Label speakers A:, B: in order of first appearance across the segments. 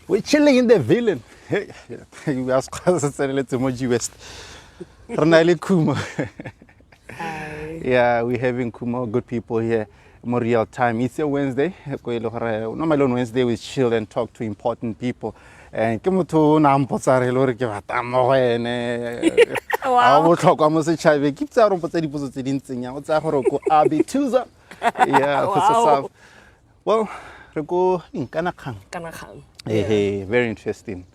A: We're chilling in the villain. We ask let's emoji West. Renali Khumo.
B: Hi.
A: Yeah, we're having Khumo, good people here. More real time. It's a Wednesday. Normally on Wednesday we chill and talk to important people. And ke motho na mpotsa re lo re ke bata mo ene. A bo tlhokwa mo se chabe ke tsa ro mpotsa dipotso tse dintseng ya o tsa gore ko abituza. Yeah,
B: Wow.
A: well, re go inkana khang.
B: Kanakang.
A: Hey, very interesting.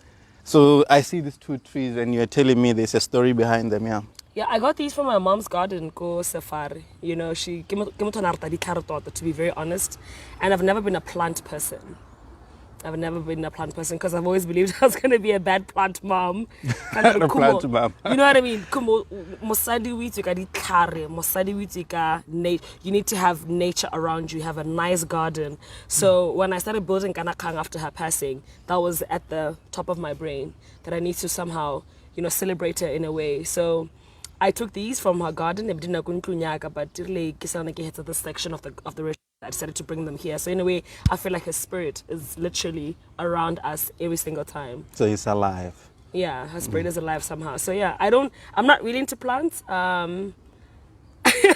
A: So I see these two trees and you're telling me there's a story behind them, yeah?
B: Yeah, I got these from my mom's garden, go safari. You know, she came to be very honest. And I've never been a plant person. Because I've always believed I was going to be a bad plant mom.
A: A plant mom.
B: You know what I mean? Mosadi witika di tlhare, mosadi witika you need to have nature around you, have a nice garden. So when I started building Kanakang after her passing, that was at the top of my brain, that I need to somehow, celebrate her in a way. So I took these from her garden, but this section of the restaurant. I decided to bring them here. So in a way, I feel like her spirit is literally around us every single time.
A: So it's alive.
B: Yeah, her spirit is alive somehow. So yeah, I'm not really into plants. I'm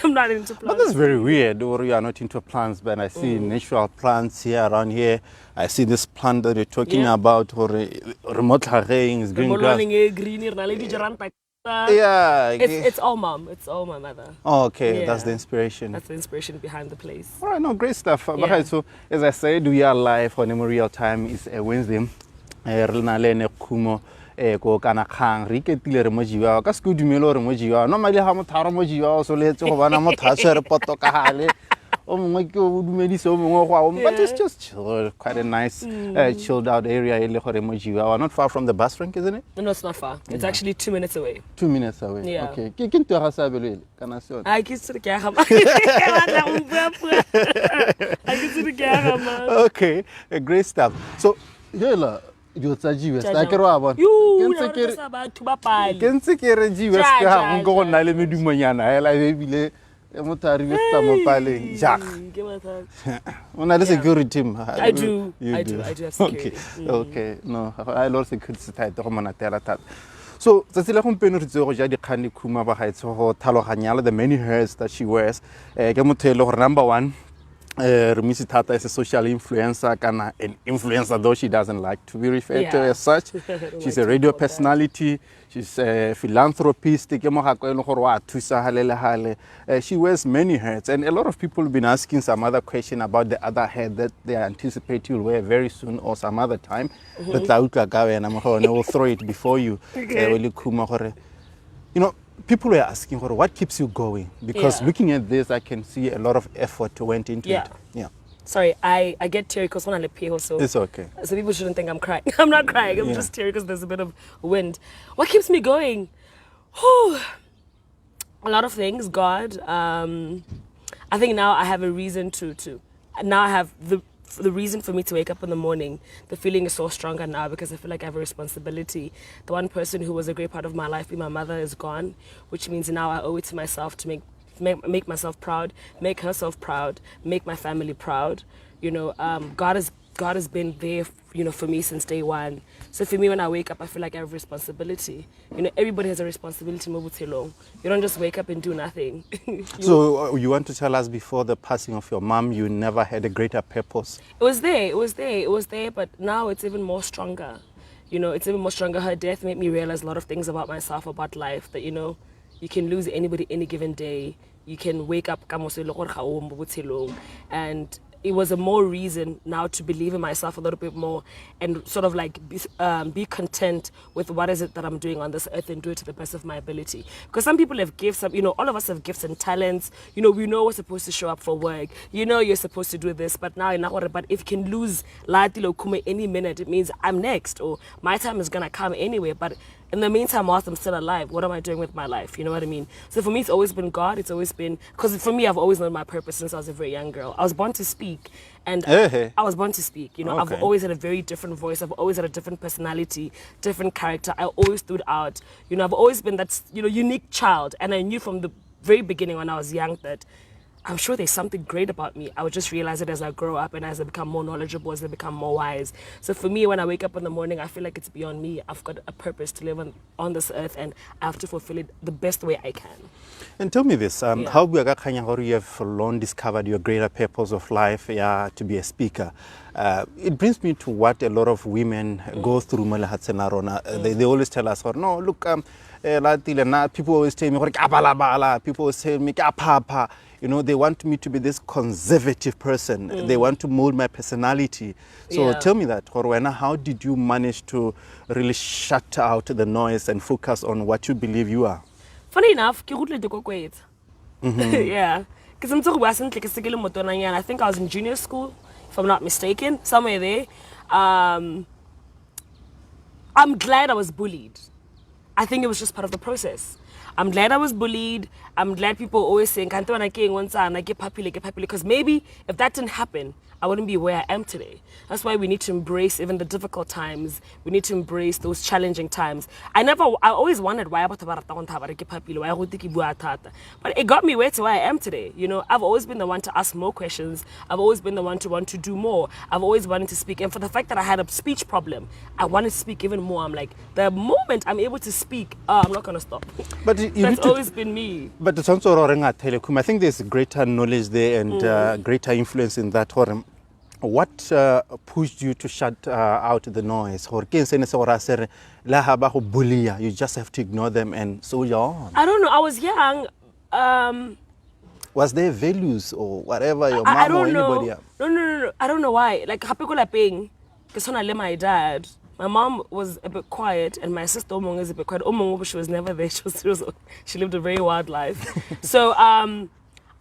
B: not into plants.
A: But that's very weird, or you are not into plants, but I see natural plants here around here. I see this plant that you're talking about, or remote is green grass. Yeah.
B: It's all mom. It's all my mother.
A: Oh, okay.
B: Yeah.
A: That's the inspiration.
B: That's the inspiration behind the place.
A: All right, no, great stuff.
B: Yeah.
A: Okay, so as I said, we are live on Memorial Time. It's a Wednesday. Khumo ko kana khang re ketile re mojiwa ka sku dumelo re mojiwa normally ha mo tharo mojiwa so letse go bana mo thase re poto ka hale o mongwe ke o dumedisa o mongwe go a but it's just chill, quite a nice chilled out area ile gore mojiwa not far from the bus rank, isn't it?
B: No, it's not far. It's actually 2 minutes away.
A: 2 minutes away.
B: Yeah.
A: Okay, ke ntwa ga sa belele kana se yona
B: I ke tsere ke aga ma. I ke tsere ke aga ma.
A: Okay, great stuff. So yela yo tsa jiwe sta ke ro a bona ke ntse ke re jiwe ska ha ngo go na le medumonyana hela e bile e motho a rive tsa mo pale ja ona le security team.
B: I do have security.
A: Okay, no, I love security tight go mona tela thata. So tsatsi la gompeno re tse go ja dikgane Khuma ba gaetso go thaloganyala the many hairs that she wears ke motho e le gore number 1 Rumisi Tata is a social influencer, an influencer, though she doesn't like to be referred to as such. She's a radio personality. She's a philanthropist. She wears many hats, and a lot of people have been asking some other question about the other hat that they anticipate you'll wear very soon or some other time. But we'll throw it before you. You know, people were asking, what keeps you going? Because looking at this, I can see a lot of effort went into it. Yeah.
B: Sorry, I get teary because when I pee also.
A: It's okay.
B: So people shouldn't think I'm crying. I'm not crying. I'm just teary because there's a bit of wind. What keeps me going? Whew. A lot of things. God. I think now I have a reason to. Now I have the reason for me to wake up in the morning. The feeling is so stronger now because I feel like I have a responsibility. The one person who was a great part of my life, my mother, is gone, which means now I owe it to myself to make myself proud, make herself proud, make my family proud. You know, God has been there, for me since day one. So for me, when I wake up, I feel like I have responsibility. You know, everybody has a responsibility. You don't just wake up and do nothing.
A: So you want to tell us before the passing of your mom, you never had a greater purpose?
B: It was there, but now it's even more stronger. You know, it's even more stronger. Her death made me realize a lot of things about myself, about life, that, you can lose anybody any given day. You can wake up and it was a more reason now to believe in myself a little bit more and sort of like be content with what is it that I'm doing on this earth and do it to the best of my ability. Because some people have gifts, all of us have gifts and talents. We know we're supposed to show up for work. You're supposed to do this, but now you're not worried. But if you can lose Leatile Mmutle any minute, it means I'm next or my time is going to come anyway. But in the meantime, whilst I'm still alive, what am I doing with my life? You know what I mean? So for me, it's always been God. It's always been, because for me, I've always known my purpose since I was a very young girl. I was born to speak, and I was born to speak. Okay. I've always had a very different voice. I've always had a different personality, different character. I always stood out. I've always been that, unique child. And I knew from the very beginning when I was young that I'm sure there's something great about me. I would just realize it as I grow up and as I become more knowledgeable, as I become more wise. So for me, when I wake up in the morning, I feel like it's beyond me. I've got a purpose to live on this earth, and I have to fulfill it the best way I can.
A: And tell me this, how you have long discovered your greater purpose of life to be a speaker? It brings me to what a lot of women go through. They always tell us, no, look, people always tell me, people always tell me, papa. You know, they want me to be this conservative person. They want to mold my personality. So tell me that, Horwena, how did you manage to really shut out the noise and focus on what you believe you are?
B: Funny enough, yeah. Because I think I was in junior school, if I'm not mistaken, somewhere there. I'm glad I was bullied. I think it was just part of the process. I'm glad I was bullied. I'm glad people always saying, because maybe if that didn't happen, I wouldn't be where I am today. That's why we need to embrace even the difficult times. We need to embrace those challenging times. I always wondered why, but it got me where I am today. You know, I've always been the one to ask more questions. I've always been the one to want to do more. I've always wanted to speak. And for the fact that I had a speech problem, I wanted to speak even more. I'm like, the moment I'm able to speak, I'm not going to stop.
A: But
B: that's always been me.
A: But it's also I think there's greater knowledge there and greater influence in that. What pushed you to shut out the noise? You just have to ignore them and soldier on.
B: I don't know. I was young.
A: Was there values or whatever your mom or anybody else?
B: No. I don't know why. Like, because when I let my dad, my mom was a bit quiet and my sister Omong is a bit quiet. Omong, she was never there. She lived a very wild life. So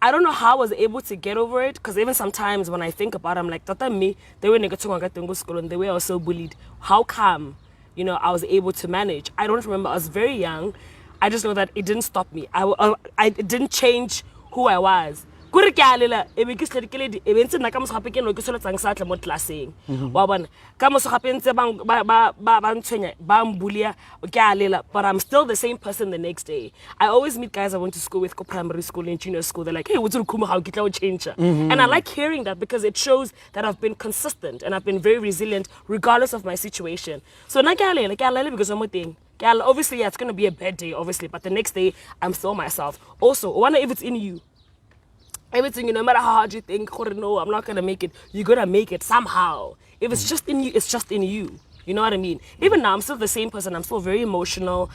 B: I don't know how I was able to get over it, because even sometimes when I think about it, I'm like, Tata me, they were in school and they were also bullied. How come, you know, I was able to manage? I don't remember. I was very young. I just know that it didn't stop me. It didn't change who I was. But it got me but I'm still the same person the next day. I always meet guys I went to school with, primary school and junior school. They're like, hey, what's Khumo, how get change? And I like hearing that, because it shows that I've been consistent and I've been very resilient regardless of my situation. So because obviously, yeah, it's going to be a bad day, obviously, but the next day, I'm still myself. Also, I wonder if it's in you. Everything, no matter how hard you think, no, I'm not going to make it, you're going to make it somehow. If it's just in you, it's just in you. You know what I mean? Even now, I'm still the same person. I'm still very emotional.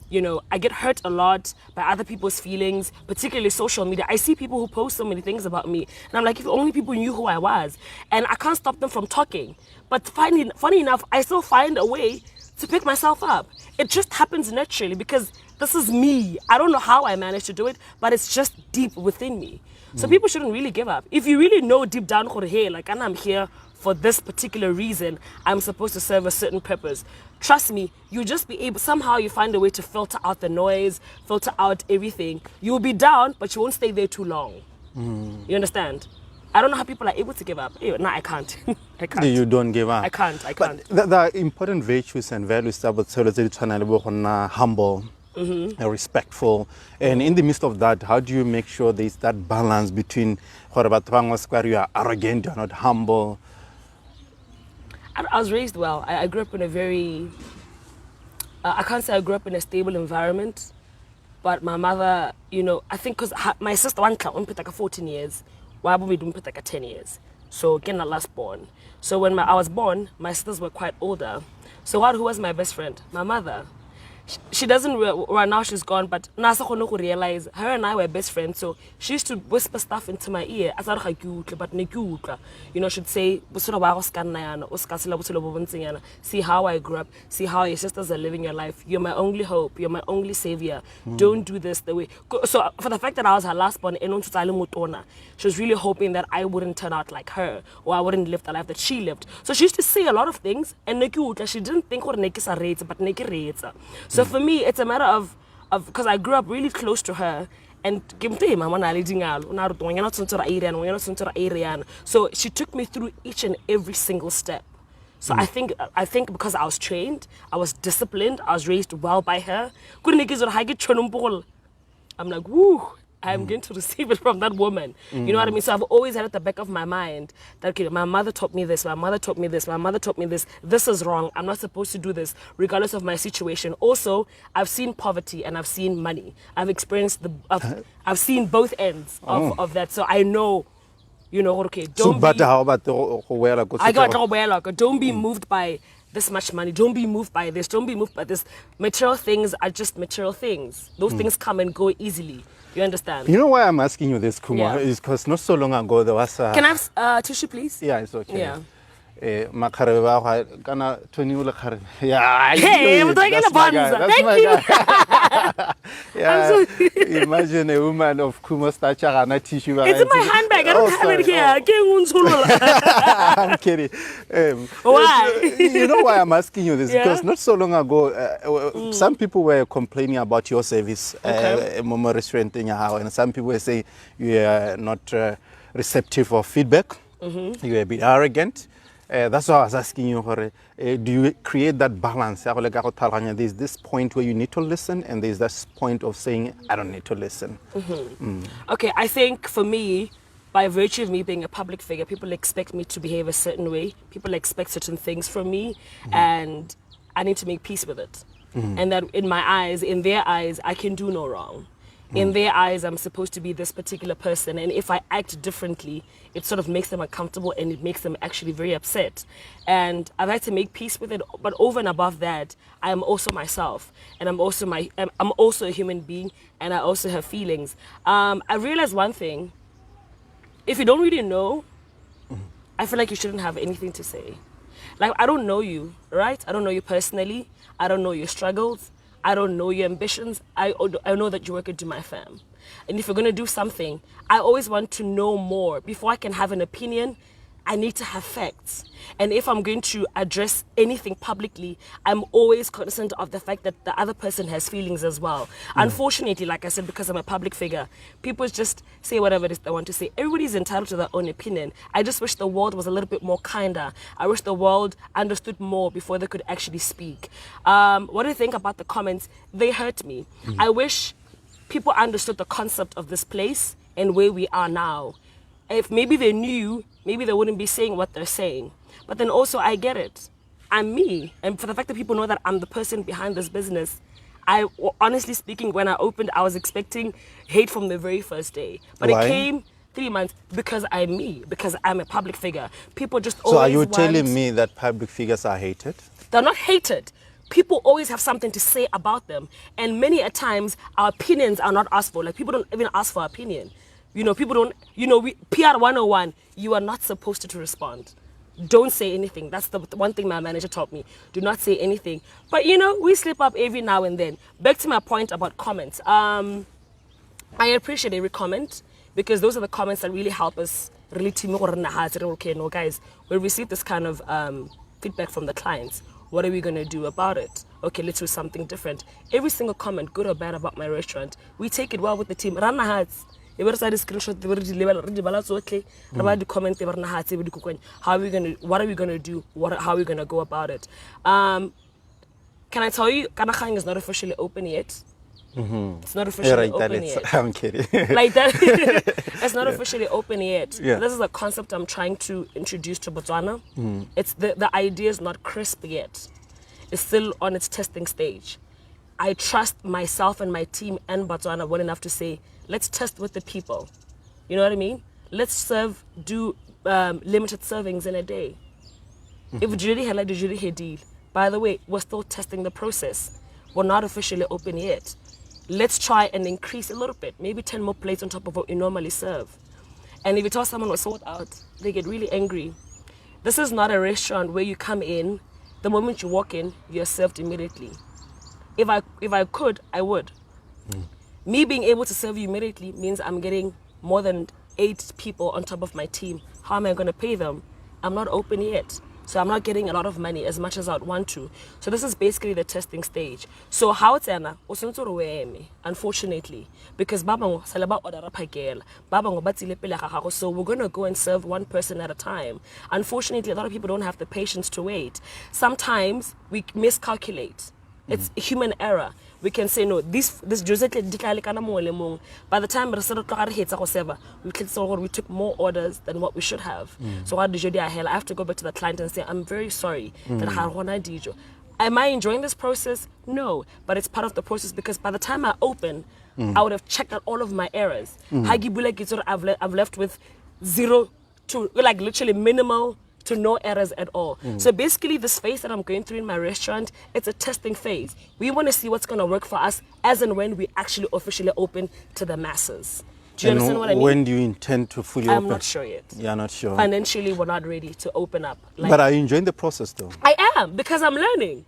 B: You know, I get hurt a lot by other people's feelings, particularly social media. I see people who post so many things about me, and I'm like, if only people knew who I was. And I can't stop them from talking. But funny enough, I still find a way to pick myself up. It just happens naturally, because this is me. I don't know how I managed to do it, but it's just deep within me. So people shouldn't really give up. If you really know deep down, hey, like, I'm here for this particular reason, I'm supposed to serve a certain purpose. Trust me, you'll just be able, somehow you find a way to filter out the noise, filter out everything. You'll be down, but you won't stay there too long. You understand? I don't know how people are able to give up. No, I can't. I can't.
A: You don't give up.
B: I can't.
A: But the important virtues and values that humble, respectful, and in the midst of that, how do you make sure there's that balance between where you are arrogant, you're not humble?
B: I was raised well. I grew up in a very, I can't say I grew up in a stable environment, but my mother, you know, I think because my sister, one put like 14 years, why would we do put like 10 years? So again, I last born. So when I was born, my sisters were quite older. So who was my best friend? My mother. She doesn't, right now she's gone, but Nasa realize her and I were best friends. So she used to whisper stuff into my ear. You know, she'd say, see how I grew up, see how your sisters are living your life. You're my only hope, you're my only savior. Don't do this the way. So for the fact that I was her last born, she was really hoping that I wouldn't turn out like her, or I wouldn't live the life that she lived. So she used to say a lot of things, and she didn't think but so for me, it's a matter of because I grew up really close to her, and so she took me through each and every single step. So I think because I was trained, I was disciplined, I was raised well by her. I'm like, woo, I'm going to receive it from that woman. You know what I mean? So I've always had at the back of my mind that, okay, my mother taught me this, my mother taught me this, my mother taught me this. This is wrong. I'm not supposed to do this, regardless of my situation. Also, I've seen poverty and I've seen money. I've experienced I've seen both ends of that. So I know, you know, okay, don't be...
A: how about
B: I got don't be moved by this much money. Don't be moved by this. Don't be moved by this. Material things are just material things. Those things come and go easily. You understand?
A: You know why I'm asking you this, Khumo?
B: Yeah.
A: Is because not so long ago there was a...
B: Can I have tissue, please?
A: Yeah, it's okay.
B: Yeah.
A: Yeah, I'm talking
B: a bonza. Thank you.
A: Yeah, imagine a woman of Khumo stature and a tissue.
B: It's in my handbag. I don't have it here.
A: I'm kidding.
B: Why?
A: You know why I'm asking you this?
B: Yeah?
A: Because not so long ago, some people were complaining about your service, Momo restaurant in your house, and some people were saying you are not receptive of feedback. You're a bit arrogant. That's why I was asking you, do you create that balance? There's this point where you need to listen, and there's this point of saying, I don't need to listen.
B: Okay, I think for me, by virtue of me being a public figure, people expect me to behave a certain way. People expect certain things from me, and I need to make peace with it. And that in my eyes, in their eyes, I can do no wrong. In their eyes, I'm supposed to be this particular person, and if I act differently, it sort of makes them uncomfortable and it makes them actually very upset. And I've had to make peace with it, but over and above that, I am also myself, and I'm also a human being, and I also have feelings. I realized one thing: if you don't really know, I feel like you shouldn't have anything to say. Like, I don't know you, right? I don't know you personally. I don't know your struggles. I don't know your ambitions. I know that you work into my fam. And if you're going to do something, I always want to know more. Before I can have an opinion, I need to have facts. And if I'm going to address anything publicly, I'm always cognizant of the fact that the other person has feelings as well. Unfortunately, like I said, because I'm a public figure, people just say whatever it is they want to say. Everybody's entitled to their own opinion. I just wish the world was a little bit more kinder. I wish the world understood more before they could actually speak. What do you think about the comments? They hurt me. I wish people understood the concept of this place and where we are now. If maybe they knew, maybe they wouldn't be saying what they're saying. But then also, I get it. I'm me. And for the fact that people know that I'm the person behind this business, honestly speaking, when I opened, I was expecting hate from the very first day. But
A: Why?
B: It came 3 months because I'm me, because I'm a public figure. People just
A: So are you
B: always
A: telling me that public figures are hated?
B: They're not hated. People always have something to say about them. And many a times, our opinions are not asked for. Like, people don't even ask for opinion. You know, people don't, PR 101, you are not supposed to respond. Don't say anything. That's the one thing my manager taught me. Do not say anything. But, we slip up every now and then. Back to my point about comments. I appreciate every comment because those are the comments that really help us really okay, no, guys, we receive this kind of feedback from the clients. What are we going to do about it? Okay, let's do something different. Every single comment, good or bad, about my restaurant, we take it well with the team. Run hearts. What are we gonna do? How are we gonna go about it? Can I tell you, Kanakang is not officially open yet. It's not officially open yet.
A: I'm kidding.
B: Like that, it's not officially open yet.
A: Yeah.
B: This is a concept I'm trying to introduce to Botswana. It's the idea is not crisp yet. It's still on its testing stage. I trust myself and my team and Botswana well enough to say, let's test with the people. You know what I mean? Let's do limited servings in a day. If jury had like the jury had deal. By the way, we're still testing the process. We're not officially open yet. Let's try and increase a little bit, maybe 10 more plates on top of what you normally serve. And if you tell someone was sold out, they get really angry. This is not a restaurant where you come in, the moment you walk in, you're served immediately. If I could, I would. Me being able to serve you immediately means I'm getting more than 8 people on top of my team. How am I going to pay them? I'm not open yet. So I'm not getting a lot of money as much as I'd want to. So this is basically the testing stage. So how it's unfortunately, because so we're going to go and serve one person at a time. Unfortunately, a lot of people don't have the patience to wait. Sometimes we miscalculate. It's human error. We can say no. This Josette by the time we took more orders than what we should have. So I have to go back to the client and say, I'm very sorry that am I enjoying this process? No, but it's part of the process because by the time I open, I would have checked out all of my errors. I've left with 0 to like literally minimal to no errors at all. So basically this phase that I'm going through in my restaurant, it's a testing phase. We want to see what's going to work for us as and when we actually officially open to the masses. Do you understand what I mean?
A: When do you intend to fully open?
B: I'm not sure yet.
A: You're not sure?
B: Financially, we're not ready to open up.
A: But are you enjoying the process though?
B: I am, because I'm learning.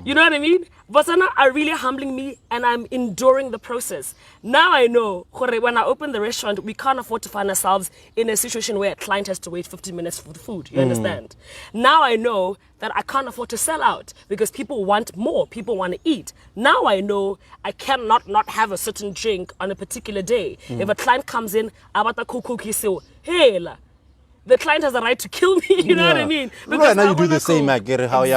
B: You know what I mean? Botswana are really humbling me and I'm enduring the process. Now I know, when I open the restaurant, we can't afford to find ourselves in a situation where a client has to wait 15 minutes for the food. You understand? Now I know that I can't afford to sell out because people want more, people want to eat. Now I know I cannot not have a certain drink on a particular day. If a client comes in, hey, the client has a right to kill me, you know what I mean?
A: Because right now you do the same, I get how you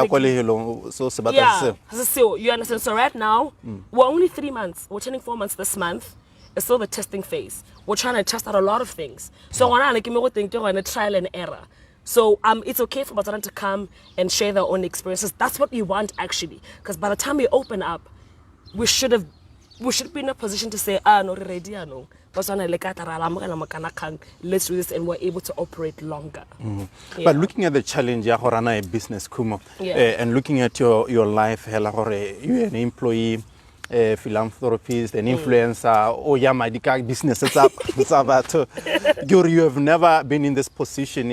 B: you understand? So right now, we're only 3 months, we're turning 4 months this month. It's still the testing phase. We're trying to test out a lot of things. So we're on a trial and error. So it's okay for Botswana to come and share their own experiences. That's what we want actually. Because by the time we open up, we should be in a position to say, no, ready, no. Let's do this, and we're able to operate longer.
A: But looking at the challenge, you run a business, Khumo, and looking at your life, you're an employee, a philanthropist, an influencer, business you have never been in this position.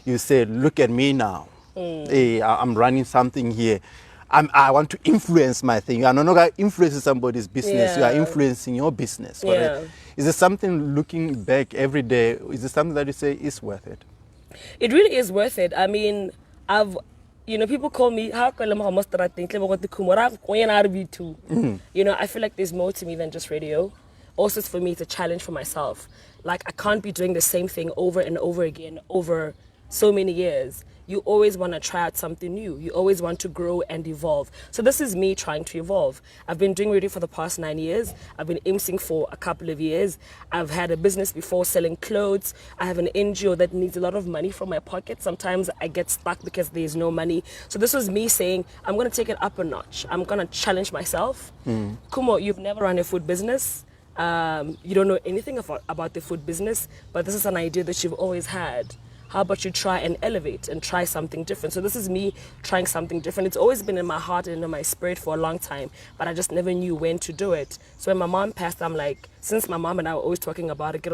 A: You say, look at me now. I'm running something here. I want to influence my thing. You are not influencing somebody's business. You are influencing your business. Is it something, looking back every day, is it something that you say is worth it?
B: It really is worth it. I mean, people call me, I feel like there's more to me than just radio. Also, for me, it's a challenge for myself. Like, I can't be doing the same thing over and over again over so many years. You always want to try out something new. You always want to grow and evolve. So this is me trying to evolve. I've been doing radio for the past 9 years. I've been emceeing for a couple of years. I've had a business before selling clothes. I have an NGO that needs a lot of money from my pocket. Sometimes I get stuck because there's no money. So this was me saying, I'm going to take it up a notch. I'm going to challenge myself. Khumo, you've never run a food business. You don't know anything about the food business, but this is an idea that you've always had. How about you try and elevate and try something different? So this is me trying something different. It's always been in my heart and in my spirit for a long time, but I just never knew when to do it. So when my mom passed, I'm like, since my mom and I were always talking about it,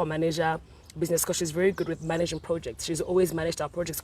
B: manager business, because she's very good with managing projects. She's always managed our projects.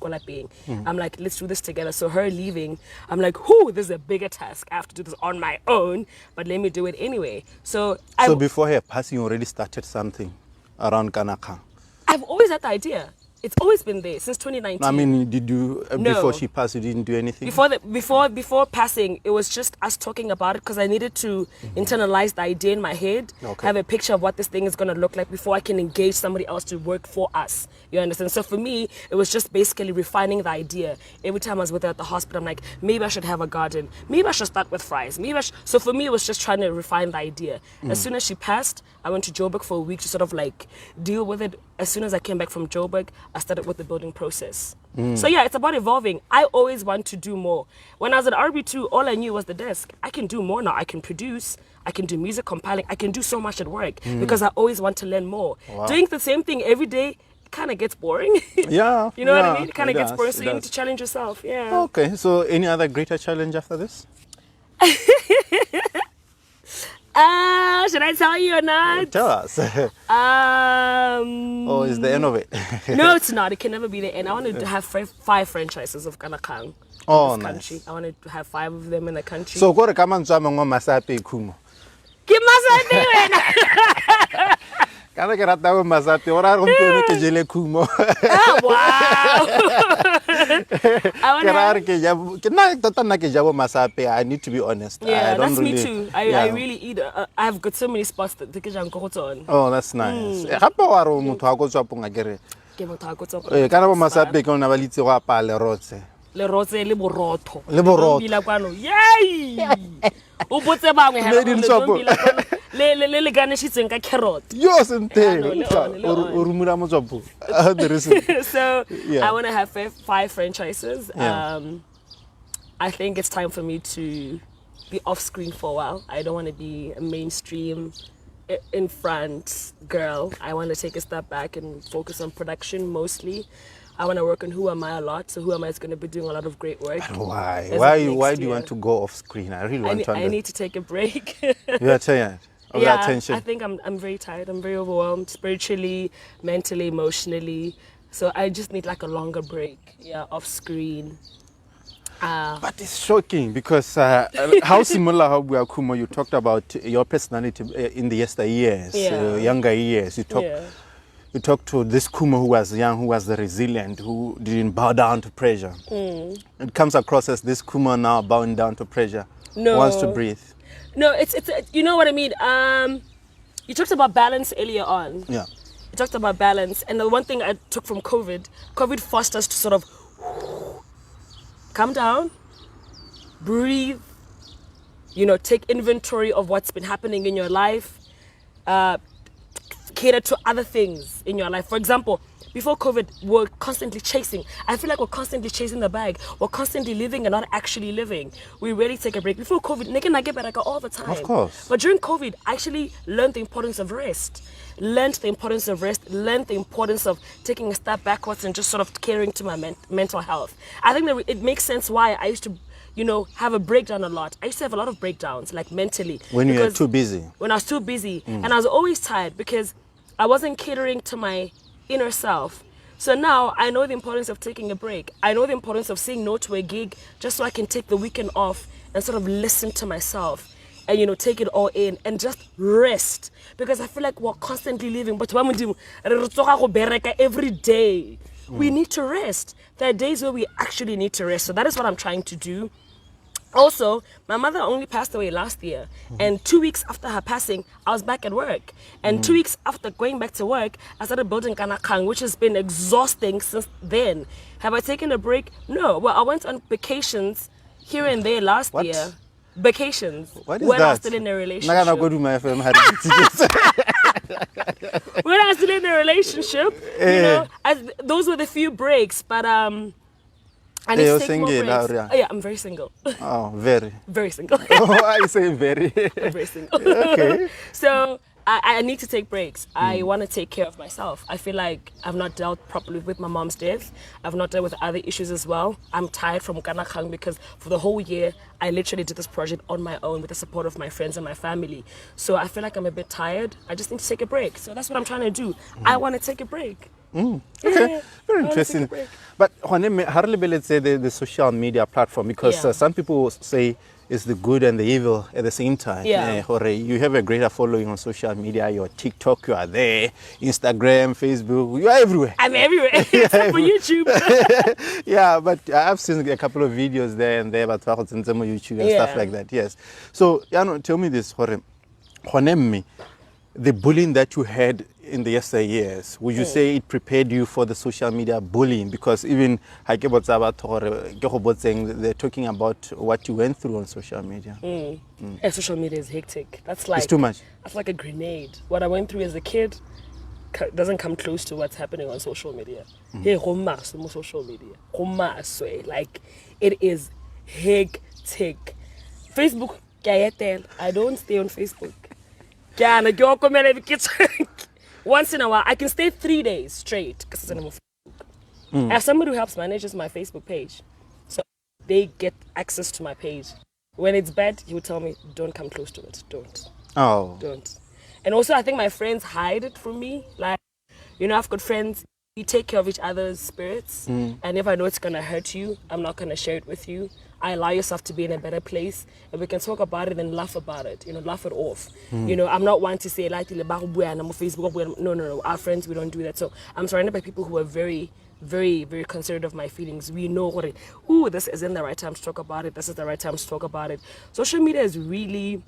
B: I'm like, let's do this together. So her leaving, I'm like, this is a bigger task. I have to do this on my own, but let me do it anyway. So
A: before her passing, you already started something around Kanaka?
B: I've always had the idea. It's always been there since 2019.
A: I mean, did you, before she passed, you didn't do anything?
B: Before passing, it was just us talking about it because I needed to internalize the idea in my head, have a picture of what this thing is going to look like before I can engage somebody else to work for us. You understand? So for me, it was just basically refining the idea. Every time I was with her at the hospital, I'm like, maybe I should have a garden. Maybe I should start with fries. So for me, it was just trying to refine the idea. As soon as she passed, I went to Joburg for a week to sort of like deal with it. As soon as I came back from Joburg, I started with the building process. So yeah, it's about evolving. I always want to do more. When I was at RB2, all I knew was the desk. I can do more now. I can produce. I can do music compiling. I can do so much at work because I always want to learn more. Wow. Doing the same thing every day kind of gets boring.
A: Yeah.
B: You know what I mean? It kind of gets boring, so you need to challenge yourself. Yeah.
A: Okay, so any other greater challenge after this?
B: Should I tell you or not?
A: Tell us. Oh, is the end of it?
B: No, it's not. It can never be the end. I wanted to have 5 franchises of Kanakang.
A: Oh,
B: in this
A: nice.
B: Country. I wanted to have 5 of them in the country.
A: So, go come and join me Masape Khumo.
B: Give Masape.
A: Kana ke rata go Masape, ora go mpone ke jele Khumo.
B: Wow.
A: I need to be honest.
B: Yeah, that's me too. I really eat. I've got so many spots that they can go on.
A: Oh, that's nice. Hapo waro motho a go tswa ponga kere.
B: Ke motho a go tswa.
A: Kana bo Masape ke ona ba litse go apala rotse.
B: le rotse le borotho
A: Le borotho.
B: Bila kwano yay o botse bangwe ha
A: Made in Swapo.
B: le ganeshitseng ka carrot
A: Yo sente
B: no, le on.
A: o rumura motswapo there is
B: so
A: Yeah.
B: I want to have 5 franchises.
A: Yeah.
B: I think it's time for me to be off screen for a while. I don't want to be a mainstream in front girl. I want to take a step back and focus on production mostly. I want to work on Who Am I a lot. So Who Am I is going to be doing a lot of great work.
A: Why
B: as of
A: why
B: next
A: do you
B: year.
A: want to go off screen? I really want to
B: I need to take a break.
A: You are tired of the attention.
B: I think I'm very tired. I'm very overwhelmed spiritually, mentally, emotionally. So I just need like a longer break. Yeah, off screen.
A: But it's shocking because how similar how we are, Khumo, you talked about your personality in the yesteryears,
B: Yeah.
A: younger years.
B: Yeah.
A: You talked to this Khumo who was young, who was resilient, who didn't bow down to pressure. It comes across as this Khumo now bowing down to pressure,
B: No.
A: wants to breathe.
B: No, it's you know what I mean. You talked about balance earlier on.
A: Yeah.
B: You talked about balance, and the one thing I took from COVID forced us to sort of calm down, breathe, take inventory of what's been happening in your life, cater to other things in your life. For example, before COVID, we're constantly chasing. I feel like we're constantly chasing the bag. We're constantly living and not actually living. We rarely take a break. Before COVID, I get better all the time.
A: Of course.
B: But during COVID, I actually learned the importance of rest. Learned the importance of taking a step backwards and just sort of caring to my mental health. I think that it makes sense why I used to have a breakdown a lot. I used to have a lot of breakdowns, like mentally.
A: When you were too busy.
B: When I was too busy. And I was always tired because I wasn't catering to my inner self. So now I know the importance of taking a break. I know the importance of saying no to a gig just so I can take the weekend off and sort of listen to myself and take it all in and just rest. Because I feel like we're constantly living, but every day. We need to rest. There are days where we actually need to rest. So that is what I'm trying to do. Also, my mother only passed away last year, and 2 weeks after her passing, I was back at work. And 2 weeks after going back to work, I started building Kanakang, which has been exhausting since then. Have I taken a break? No. Well, I went on vacations here and there last
A: What?
B: year. Vacations.
A: What is
B: when
A: that?
B: I was still in a relationship.
A: Naga na go to my FM
B: When I was still in a relationship, those were the few breaks, but I need to take more
A: single,
B: breaks.
A: Laura?
B: Oh, yeah, I'm very single.
A: Oh, very.
B: Very single.
A: Why you say very?
B: I'm very single.
A: Okay.
B: So I need to take breaks. I want to take care of myself. I feel like I've not dealt properly with my mom's death. I've not dealt with other issues as well. I'm tired from Kanakang because for the whole year, I literally did this project on my own with the support of my friends and my family. So I feel like I'm a bit tired. I just need to take a break. So that's what I'm trying to do. I want to take a break.
A: Okay,
B: Yeah,
A: very
B: I wanna
A: interesting.
B: take a break.
A: But let's say the social media platform, because
B: Yeah.
A: some people say it's the good and the evil at the same time.
B: Yeah.
A: You have a greater following on social media. You're TikTok, you are there, Instagram, Facebook, you are everywhere.
B: I'm everywhere except for YouTube.
A: Yeah, but I've seen a couple of videos there and there about YouTube and stuff
B: Yeah.
A: like that. Yes. So, tell me this, the bullying that you had in the yesteryears, would you say it prepared you for the social media bullying? Because even they're talking about what you went through on social media.
B: And social media is hectic. That's like
A: It's too much.
B: That's like a grenade. What I went through as a kid doesn't come close to what's happening on social media. Hey, social media. Like it is hectic. Facebook, I don't stay on Facebook. Once in a while, I can stay 3 days straight because it's on Facebook. I have somebody who helps manages my Facebook page, so they get access to my page. When it's bad, he would tell me, "Don't come close to it. Don't."
A: Oh.
B: Don't. And also, I think my friends hide it from me. Like, I've got friends. We take care of each other's spirits, and if I know it's gonna hurt you, I'm not gonna share it with you. I allow yourself to be in a better place, and we can talk about it and laugh about it. Laugh it off. I'm not one to say like Facebook. No. Our friends, we don't do that. So I'm surrounded by people who are very, very, very considerate of my feelings. We know what this isn't the right time to talk about it. This is the right time to talk about it. Social media is really.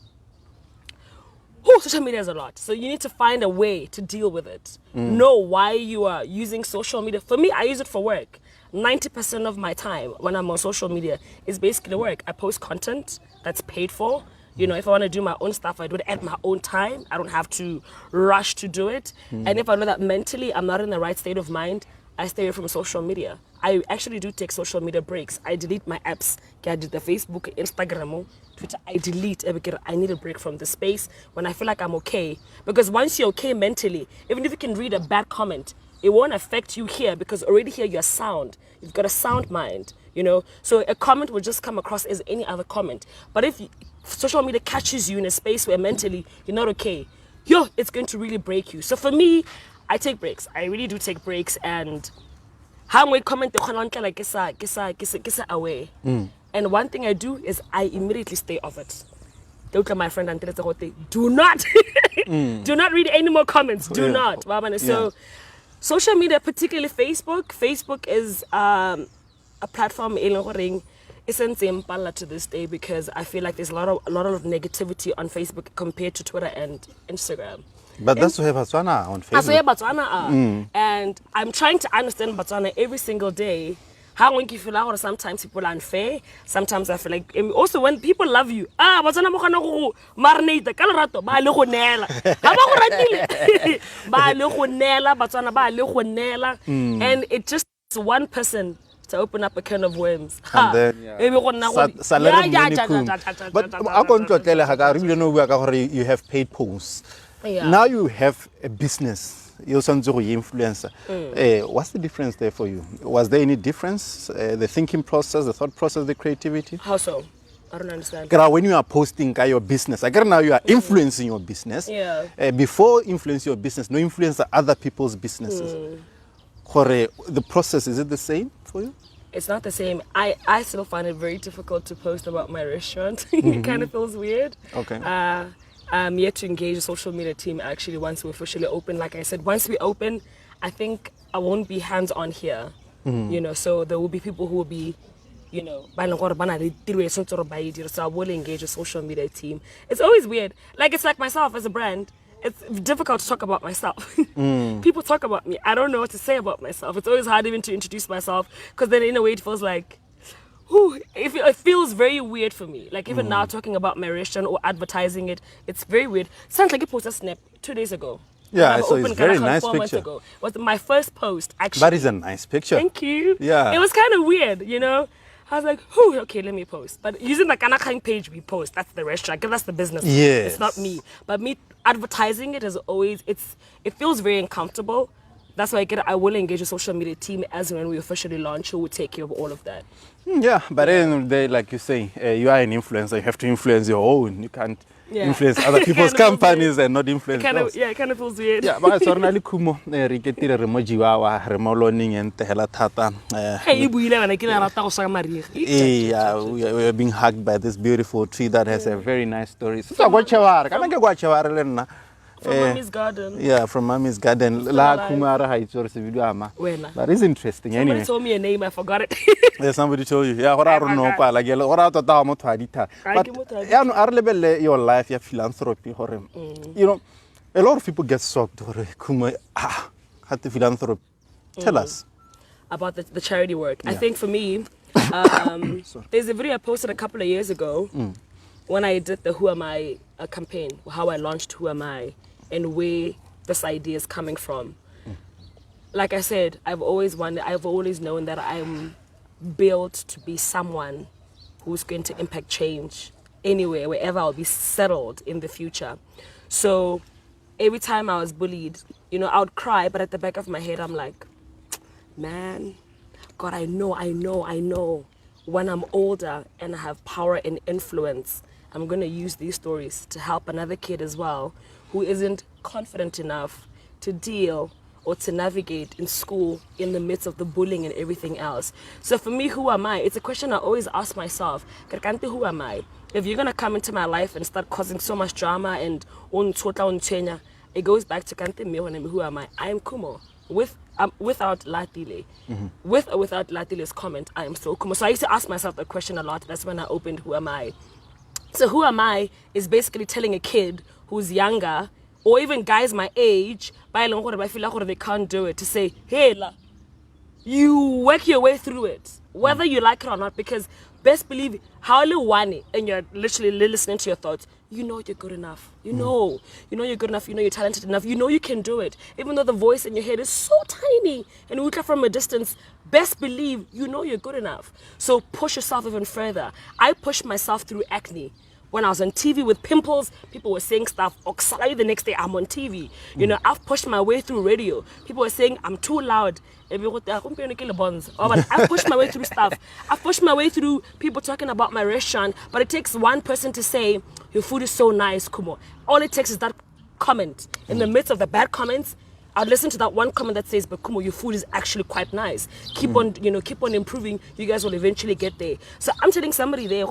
B: Social media is a lot. So you need to find a way to deal with it. Know why you are using social media. For me, I use it for work. 90% of my time when I'm on social media is basically work. I post content that's paid for. You know, if I want to do my own stuff, I do it at my own time. I don't have to rush to do it. And if I know that mentally I'm not in the right state of mind, I stay away from social media. I actually do take social media breaks. I delete my apps. I did the Facebook, Instagram, Twitter. I delete because I need a break from the space when I feel like I'm okay. Because once you're okay mentally, even if you can read a bad comment, it won't affect you here because already here you're sound. You've got a sound mind, you know. So a comment will just come across as any other comment. But if social media catches you in a space where mentally you're not okay, it's going to really break you. So for me, I take breaks. I really do take breaks, and how I comment like away. And one thing I do is I immediately stay off it. Look at my friend and do not do not read any more comments. Do not. So social media, particularly Facebook. Facebook is a platform to this day because I feel like there's a lot of negativity on Facebook compared to Twitter and Instagram.
A: But that's why Botswana on Facebook.
B: Botswana and I'm trying to understand Botswana every single day. How when you feel like sometimes people are unfair, sometimes I feel like also when people love you, Botswana mo khona go marinate ka lerato ba le go nela. Ha ba go ratile. Ba le go nela, Botswana ba le go nela, and it just one person to open up a can of worms.
A: And then, but you have paid posts. Now you have a business. You're influencer. What's the difference there for you? Was there any difference? The thinking process, the thought process, the creativity?
B: How so? I don't understand.
A: When you are posting your business, now you are influencing your business. Before influence your business, no influence other people's businesses. The process, is it the same for you?
B: It's not the same. I still find it very difficult to post about my restaurant. It kind of feels weird.
A: Okay.
B: I'm yet to engage the social media team actually once we officially open. Like I said, once we open, I think I won't be hands-on here. You know, so there will be people who will be, you know, so I will engage the social media team. It's always weird. Like, it's like myself as a brand. It's difficult to talk about myself. People talk about me. I don't know what to say about myself. It's always hard even to introduce myself because then in a way it feels like, it feels very weird for me. Like even now talking about my restaurant or advertising it, it's very weird. Sounds like you posted a snap 2 days ago.
A: Yeah, so it's very nice picture.
B: Ago. Was my first post actually.
A: That is a nice picture.
B: Thank you.
A: Yeah.
B: It was kind of weird, you know. I was like, okay, let me post. But using the Kanakang page we post, that's the restaurant, that's the business.
A: Yes.
B: It's not me. But me advertising it is always, it feels very uncomfortable. That's why I will engage a social media team as when we officially launch, who will take care of all of that.
A: Yeah, but at the end of the day, like you say, you are an influencer. You have to influence your own. You can't influence other people's companies and not influence those.
B: Yeah, it kind of feels weird.
A: Yeah, but it's really Khumo. Riketire remojiwa, remolearning and tehela tata.
B: Hey,
A: we are being hugged by this beautiful tree that has a very nice story. So
B: from Mommy's garden.
A: Yeah, from Mommy's garden. La Kumara Haichor video ama. But it's interesting anyway.
B: Somebody told me a name, I forgot it.
A: Yeah, somebody told you. Yeah, what I don't know, like what I thought I want to. But yeah, no, level your life, your philanthropy, you know, a lot of people get shocked. Khumo, had the philanthropy. Tell us
B: about the charity work. I think for me, there's a video I posted a couple of years ago when I did the Who Am I campaign, how I launched Who Am I, and where this idea is coming from. Like I said, I've always known that I'm built to be someone who's going to impact change anywhere, wherever I'll be settled in the future. So every time I was bullied, you know, I would cry, but at the back of my head, I'm like, man, God, I know. When I'm older and I have power and influence, I'm going to use these stories to help another kid as well who isn't confident enough to deal or to navigate in school in the midst of the bullying and everything else. So for me, who am I? It's a question I always ask myself. Who am I? If you're going to come into my life and start causing so much drama and it goes back to who am I? I am Khumo. Without Leatile. With or without Leatile's comment, I am still Khumo. So I used to ask myself the question a lot. That's when I opened Who Am I? So Who Am I is basically telling a kid who's younger, or even guys my age, I feel like they can't do it, to say, hey, you work your way through it, whether you like it or not, because best believe how little one and you're literally listening to your thoughts, you know you're good enough. You know you're good enough, you know you're talented enough, you know you can do it. Even though the voice in your head is so tiny and we look from a distance, best believe you know you're good enough. So push yourself even further. I pushed myself through acne. When I was on TV with pimples, people were saying stuff, Oxalai the next day I'm on TV. You know, I've pushed my way through radio. People were saying I'm too loud. I've pushed my way through stuff. I've pushed my way through people talking about my restaurant, but it takes one person to say, your food is so nice, Khumo. All it takes is that comment. In the midst of the bad comments, I'll listen to that one comment that says, but Khumo, your food is actually quite nice. Keep on, keep on improving. You guys will eventually get there. So I'm telling somebody there,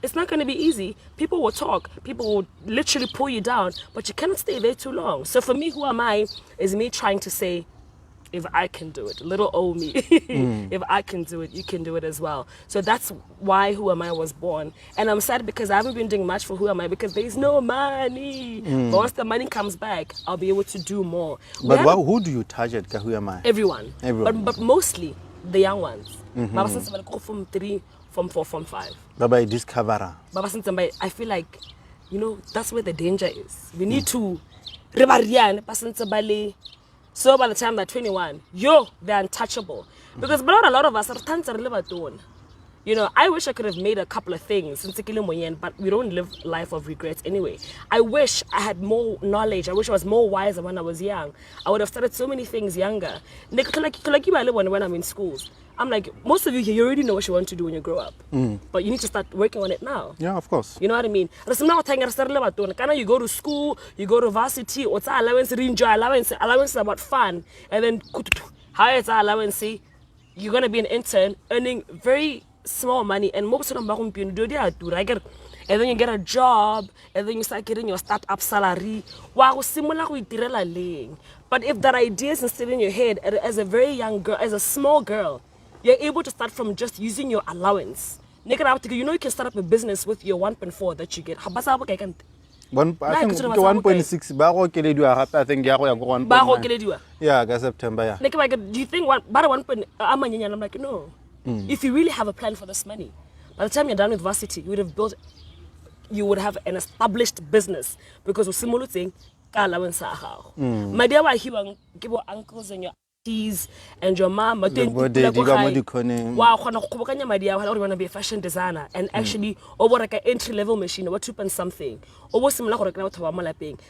B: it's not going to be easy. People will talk. People will literally pull you down, but you cannot stay there too long. So for me, who am I? Is me trying to say, if I can do it, little old me, if I can do it, you can do it as well. So that's why Who Am I was born. And I'm sad because I haven't been doing much for Who Am I because there's no money. But once the money comes back, I'll be able to do more.
A: But who do you target, Who Am I?
B: Everyone. But mostly the young ones. From 3, from 4, from 5.
A: Baba discover.
B: I feel like, that's where the danger is. We need to so by the time they're 21, they're untouchable. Because a lot of us are I wish I could have made a couple of things, but we don't live life of regrets anyway. I wish I had more knowledge. I wish I was more wiser when I was young. I would have started so many things younger. When I'm in schools, I'm like, most of you already know what you want to do when you grow up. But you need to start working on it now.
A: Yeah, of course.
B: You know what I mean? You go to school, you go to varsity, what's allowance, allowance is about fun. And then, how is allowance? You're going to be an intern earning very small money, and most of them and then you get a job, and then you start getting your startup salary. But if that idea is instilled in your head as a very young girl, as a small girl, you're able to start from just using your allowance. You can start up a business with your 1.4 that you get. I think
A: 1.6 I think yeah, September.
B: Do you think I'm like, no. If you really have a plan for this money, by the time you're done with varsity, you would have an established business because we're simulating allowance. My dear, I hear your uncles and your aunties and your mom. Wow, I want to be a fashion designer and actually over like an entry-level machine or 2 point something.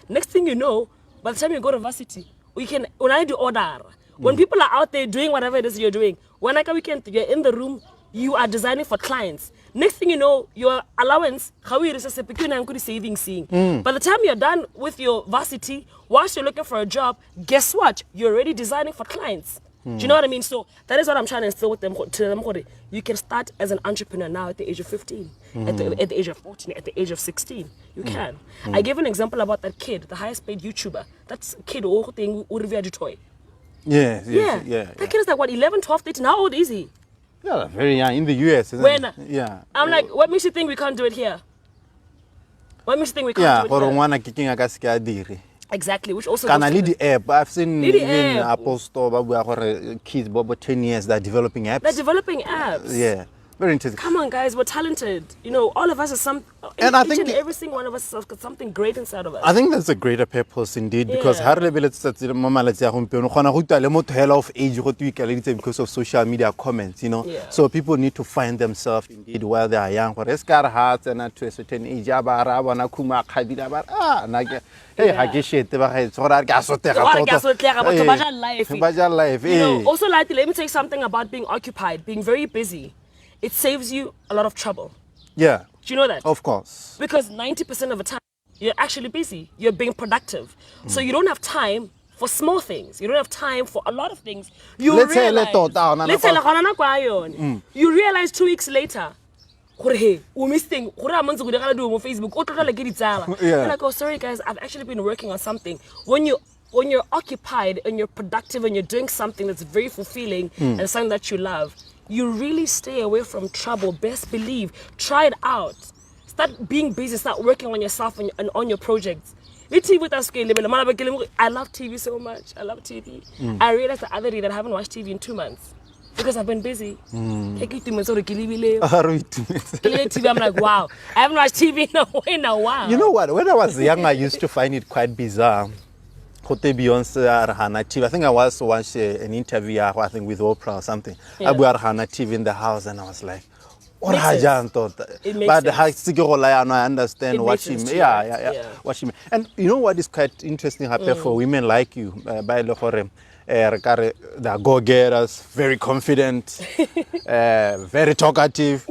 B: Next thing you know, by the time you go to varsity, when I do order, when people are out there doing whatever it is you're doing, when I weekend you're in the room, you are designing for clients. Next thing you know, your allowance, how it is a savings. By the time you're done with your varsity, whilst you're looking for a job, guess what? You're already designing for clients. Do you know what I mean? So that is what I'm trying to instill with them. You can start as an entrepreneur now at the age of 15, at the age of 14, at the age of 16. You can. I gave an example about that kid, the highest paid YouTuber. That's a kid who thing toy.
A: Yeah.
B: That kid is like, what, 11, 12, 13? How old is he?
A: Yeah, very young. In the US, isn't it? Yeah.
B: I'm like, what makes you think we can't do it here? What makes you think we can't do it here? Exactly, which also
A: can I lead the app? I've seen in Apple Store where kids about 10 years they're developing apps.
B: They're developing apps.
A: Yeah. Very interesting.
B: Come on, guys, we're talented. All of us are every single one of us has got something great inside of us.
A: I think that's a greater purpose indeed, because because of social media comments, So people need to find themselves indeed while they are young. But it's got hearts and to a certain age, Khumo Kgwaadira,
B: also, let me tell you something about being occupied, being very busy. It saves you a lot of trouble.
A: Yeah.
B: Do you know that?
A: Of course.
B: Because 90% of the time, you're actually busy. You're being productive. So you don't have time for small things. You don't have time for a lot of things. You realize 2 weeks later, you're like, oh, sorry guys, I've actually been working on something. When you're occupied and you're productive and you're doing something that's very fulfilling and something that you love, you really stay away from trouble. Best believe. Try it out. Start being busy. Start working on yourself and on your projects. I love TV so much. I love TV. I realized the other day that I haven't watched TV in 2 months. because I've been busy. Take it to me, so the kilibile.
A: You
B: I'm like, wow, I haven't watched TV in a while.
A: know what? When I was young, I used to find it quite bizarre. Hote Beyonce Arhana TV. I think I was watching an interview, I think with Oprah or something.
B: Yeah.
A: Abu Arhana TV in the house, and I was like, what
B: Makes sense. It makes
A: but
B: sense.
A: I understand
B: It
A: what
B: makes
A: she
B: sense
A: meant.
B: to
A: Yeah,
B: you,
A: yeah,
B: right?
A: yeah,
B: Yeah.
A: what she meant. And you know what is quite interesting for women like you, by the go-getters, very confident, very talkative.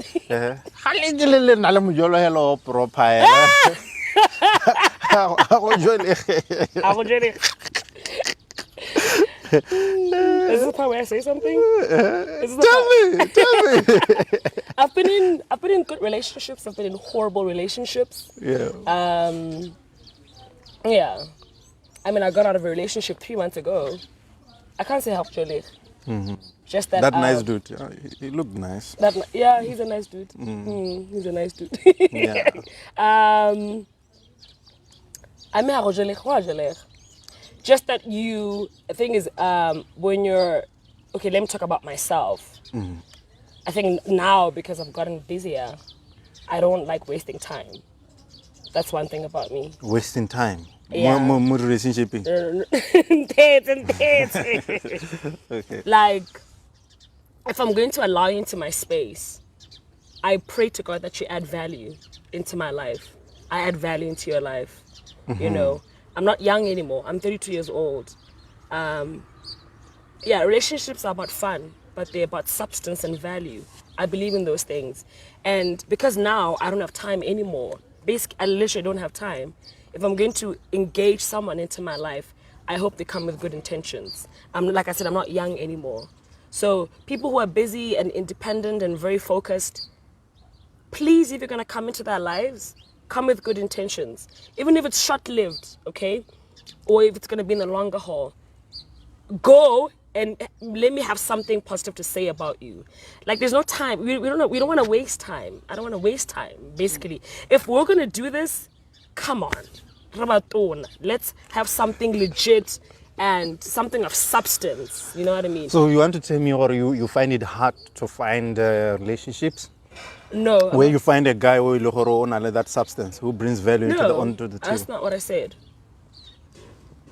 B: Is this the part where I say something? Is this the
A: Tell me.
B: I've been in good relationships. I've been in horrible relationships.
A: Yeah.
B: Yeah. I mean, I got out of a relationship 3 months ago. I can't say help Jolie. Just that.
A: That nice dude. Yeah, he looked nice.
B: Yeah, he's a nice dude. He's a nice dude.
A: Yeah.
B: I mean, just that the thing is, when you're, okay, let me talk about myself. I think now, because I've gotten busier, I don't like wasting time. That's one thing about me.
A: Wasting time.
B: Yeah.
A: More relationship. Okay.
B: Like, if I'm going to allow you into my space, I pray to God that you add value into my life. I add value into your life. You know, I'm not young anymore. I'm 32 years old. Yeah, relationships are about fun, but they're about substance and value. I believe in those things. And because now I don't have time anymore, basically, I literally don't have time. If I'm going to engage someone into my life, I hope they come with good intentions. Like I said, I'm not young anymore. So people who are busy and independent and very focused, please, if you're going to come into their lives, come with good intentions. Even if it's short-lived, okay? Or if it's going to be in the longer haul. Go and let me have something positive to say about you. Like, there's no time. We don't want to waste time. I don't want to waste time, basically. If we're going to do this, come on. Rabatona. Let's have something legit and something of substance. You know what I mean?
A: So you want to tell me, or you find it hard to find relationships?
B: No.
A: Where you find a guy who that substance, who brings value onto the table?
B: That's not what I said.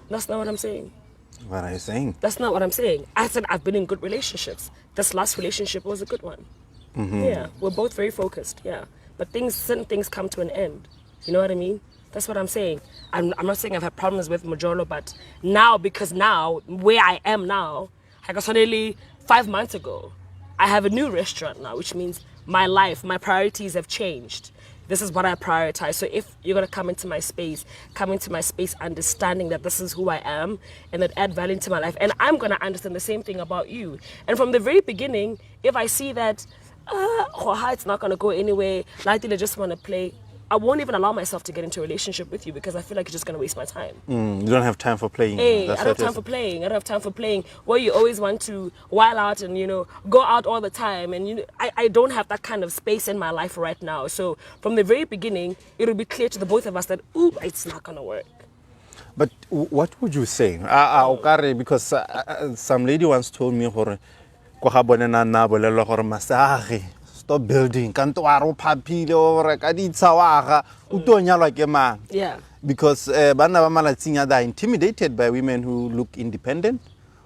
B: That's not what I'm saying.
A: What are you saying?
B: That's not what I'm saying. I said I've been in good relationships. This last relationship was a good one. Yeah, we're both very focused, yeah. But certain things come to an end. You know what I mean? That's what I'm saying. I'm not saying I've had problems with Majolo, but because now, where I am now, like I said nearly 5 months ago, I have a new restaurant now, which means my life, my priorities have changed. This is what I prioritize. So if you're going to come into my space understanding that this is who I am and that add value to my life. And I'm going to understand the same thing about you. And from the very beginning, if I see that, it's not going to go anywhere, Leatile just want to play, I won't even allow myself to get into a relationship with you because I feel like you're just going to waste my time.
A: You don't have time for playing.
B: Hey, I don't have time for playing. I don't have time for playing where you always want to while out and, go out all the time. And, I don't have that kind of space in my life right now. So from the very beginning, it'll be clear to the both of us that, it's not going to work.
A: But what would you say? Because some lady once told me, stop building.
B: Yeah.
A: Because they're intimidated by women who look independent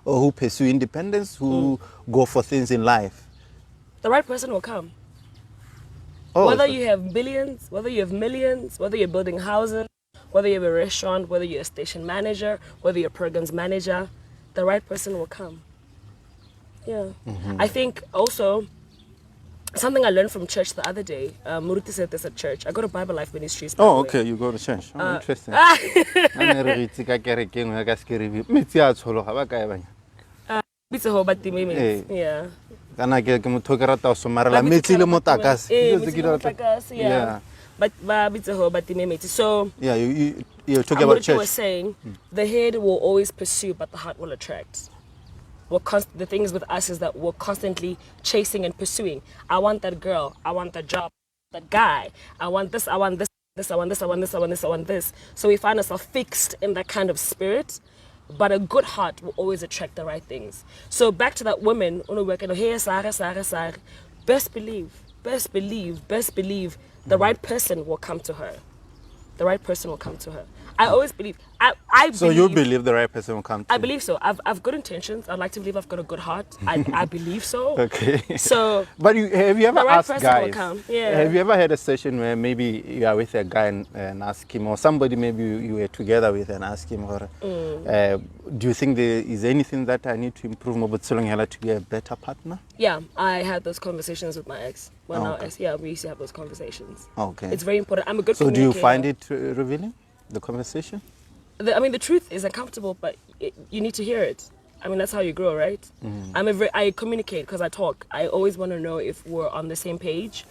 A: or who pursue independence, who go for things in life.
B: The right person will come.
A: Oh,
B: whether you have billions, whether you have millions, whether you're building houses, whether you have a restaurant, whether you're a station manager, whether you're a programs manager, the right person will come. Yeah. I think also, something I learned from church the other day, Muruti said this at church. I go to Bible Life Ministries.
A: Oh, okay, you go to church. Oh, interesting.
B: Yeah. Yeah. But so
A: yeah, you're talking about church.
B: Was saying the head will always pursue, but the heart will attract. The thing is with us is that we're constantly chasing and pursuing. I want that girl. I want that job. That guy. I want this. I want this. I want this. I want this. I want this. I want this. So we find ourselves fixed in that kind of spirit. but a good heart will always attract the right things. So back to that woman, best believe the right person will come to her. The right person will come to her. I always believe.
A: So you believe the right person will come to
B: I
A: you?
B: believe so. I've good intentions. I'd like to believe I've got a good heart. I believe so.
A: Okay.
B: So.
A: But have you ever
B: the right
A: asked
B: person
A: guys?
B: will come. Yeah.
A: Have you ever had a session where maybe you are with a guy and ask him, or somebody maybe you were together with and ask him, or, do you think there is anything that I need to improve more but to be a better partner?
B: Yeah, I had those conversations with my ex. When
A: Okay.
B: we used to have those conversations.
A: Okay.
B: It's very important. I'm a good
A: So do you
B: communicator.
A: find it revealing, the conversation?
B: The truth is uncomfortable, but you need to hear it. I mean, that's how you grow, right? I communicate because I talk. I always want to know if we're on the same page.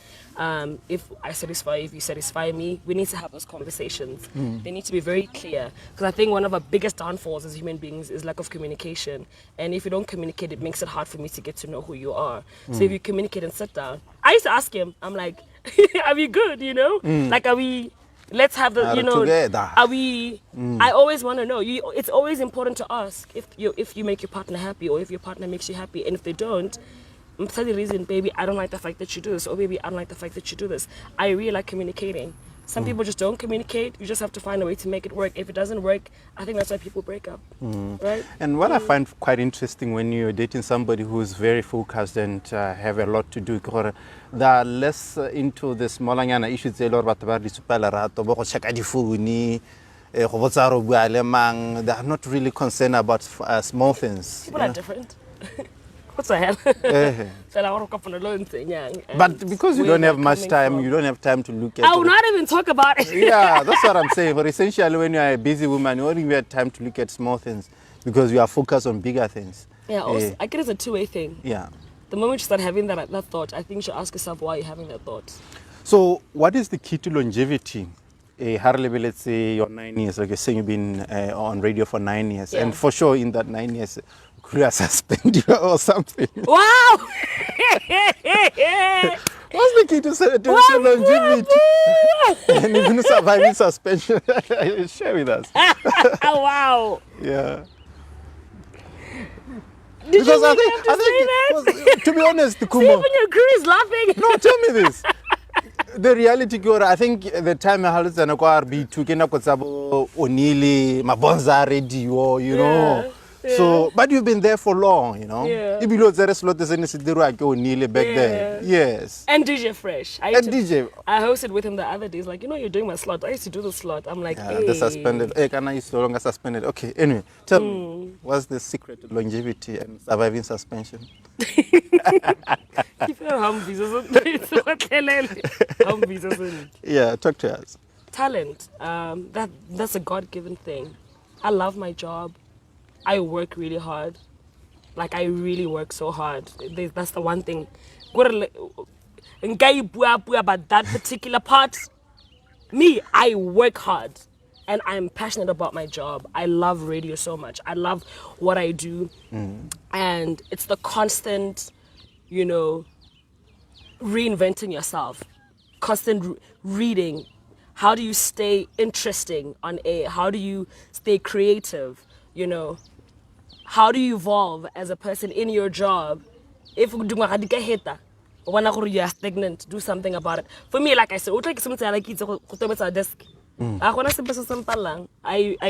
B: If I satisfy you, if you satisfy me, we need to have those conversations. They need to be very clear. Because I think one of our biggest downfalls as human beings is lack of communication. And if you don't communicate, it makes it hard for me to get to know who you are. So if you communicate and sit down. I used to ask him, I'm like, are we good, Like, are we... Let's have the,
A: together.
B: Are we? I always want to know. It's always important to ask if you make your partner happy, or if your partner makes you happy. And if they don't, I'm telling the reason, baby, I don't like the fact that you do this, or baby, I don't like the fact that you do this. I really like communicating. Some people just don't communicate. You just have to find a way to make it work. If it doesn't work, I think that's why people break up, right?
A: And what I find quite interesting when you're dating somebody who's very focused and have a lot to do, they are less into the smaller issues. They are not really concerned about small things.
B: People are different. What's the hell?
A: But because you don't have much time, you don't have time to look at
B: I will not even talk about it.
A: Yeah, that's what I'm saying. But essentially, when you are a busy woman, you only have time to look at small things because you are focused on bigger things.
B: Yeah, also, I guess it's a two-way thing.
A: Yeah.
B: The moment you start having that thought, I think you should ask yourself why you're having that thought.
A: So, what is the key to longevity? Let's say you're 9 years, like you're saying you've been on radio for 9 years.
B: Yeah.
A: And for sure, in that 9 years, could I suspend you or something?
B: Wow!
A: What's the key to longevity? And even surviving suspension? Share with us.
B: Oh, wow!
A: Yeah.
B: Did you
A: I
B: really have to say that?
A: to be honest,
B: See,
A: Khumo,
B: even your crew is laughing.
A: no, tell me this. The reality, I think the time I had to be together with Onili, Mabonza radio, know.
B: Yeah.
A: So, but you've been there for long,
B: Yeah.
A: If you look at the slot, there's Onili back there. Yes.
B: And DJ Fresh. I hosted with him the other day. He's like, you're doing my slot. I used to do the slot. I'm like, hey.
A: The suspended. Can I no longer suspended? Okay, anyway, tell me, what's the secret to longevity and surviving suspension? Yeah, talk to us.
B: Talent. That's a God-given thing. I love my job. I work really hard. Like, I really work so hard. That's the one thing. About that particular part, me, I work hard. And I'm passionate about my job. I love radio so much. I love what I do. And it's the constant, reinventing yourself. Constant reading. How do you stay interesting on air? How do you stay creative? How do you evolve as a person in your job? If you are stagnant, do something about it. For me, like I said, desk. I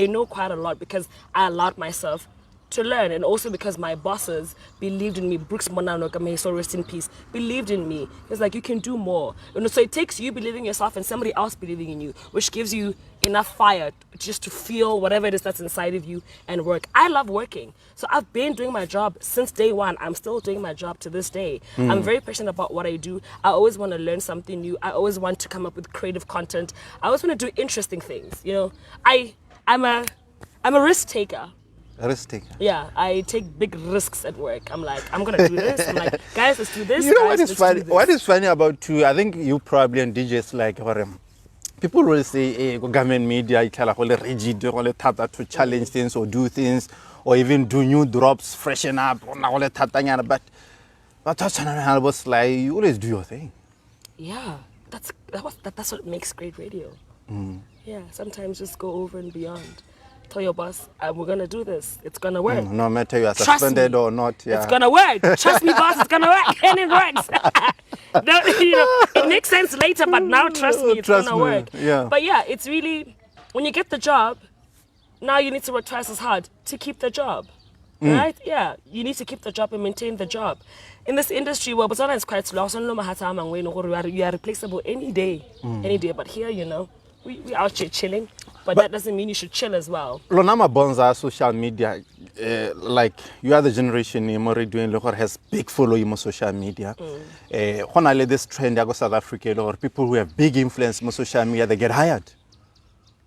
B: know quite a lot because I allowed myself to learn, and also because my bosses believed in me. Brooks Monano, so rest in peace, believed in me. It's like, you can do more. So it takes you believing in yourself and somebody else believing in you, which gives you enough fire just to feel whatever it is that's inside of you and work. I love working. So I've been doing my job since day one. I'm still doing my job to this day. I'm very passionate about what I do. I always want to learn something new. I always want to come up with creative content. I always want to do interesting things. I'm a risk taker.
A: Risk taker.
B: Yeah, I take big risks at work. I'm like, I'm gonna do this. I'm like, guys, let's do this.
A: What is funny? What is funny about you? I think you probably and DJs like people will say, government media, it's rigid, to challenge things or do things, or even do new drops, freshen up, but was like, you always do your thing.
B: Yeah, that's what makes great radio. Yeah, sometimes just go over and beyond. tell your boss, we're going to do this. It's going to work.
A: No matter you are
B: Trust
A: suspended
B: me.
A: or not. Yeah.
B: It's going to work. Trust me, boss, it's going to work. And it works. It makes sense later, but now trust me, it's going to work.
A: Yeah.
B: But yeah, it's really, when you get the job, now you need to work twice as hard to keep the job. Right? Yeah. You need to keep the job and maintain the job. In this industry, well, Botswana is quite slow. You are replaceable any day. Any day. But here, we out here chilling. But that doesn't mean you should chill as well.
A: Lonama Bonza social media, like you are the generation doing has big following on social media. When I let this trend I go South Africa or people who have big influence on social media, they get hired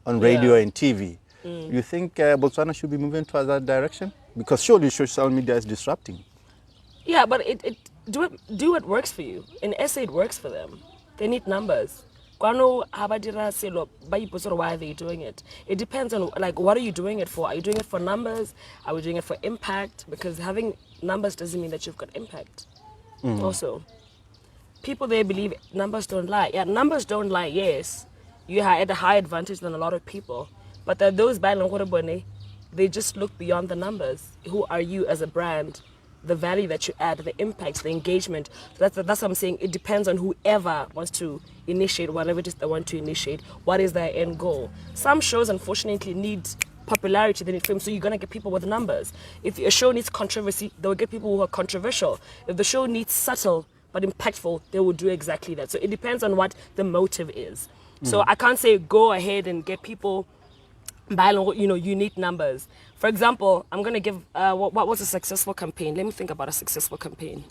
A: on radio and TV. You think Botswana should be moving towards that direction? Because surely social media is disrupting.
B: Yeah, but do what works for you. In SA, it works for them. They need numbers. Why are they doing it? It depends on what are you doing it for? Are you doing it for numbers? Are we doing it for impact? Because having numbers doesn't mean that you've got impact. Also, people there believe numbers don't lie. Yeah, numbers don't lie. Yes, you are at a high advantage than a lot of people. But there are those they just look beyond the numbers. Who are you as a brand? The value that you add, the impact, the engagement. That's what I'm saying. It depends on whoever wants to initiate whatever it is they want to initiate. What is their end goal? Some shows, unfortunately, need popularity, they need fame, so you're going to get people with numbers. If a show needs controversy, they will get people who are controversial. If the show needs subtle but impactful, they will do exactly that. So it depends on what the motive is. So I can't say go ahead and get people you need numbers. For example, I'm going to give, what was a successful campaign? Let me think about a successful campaign.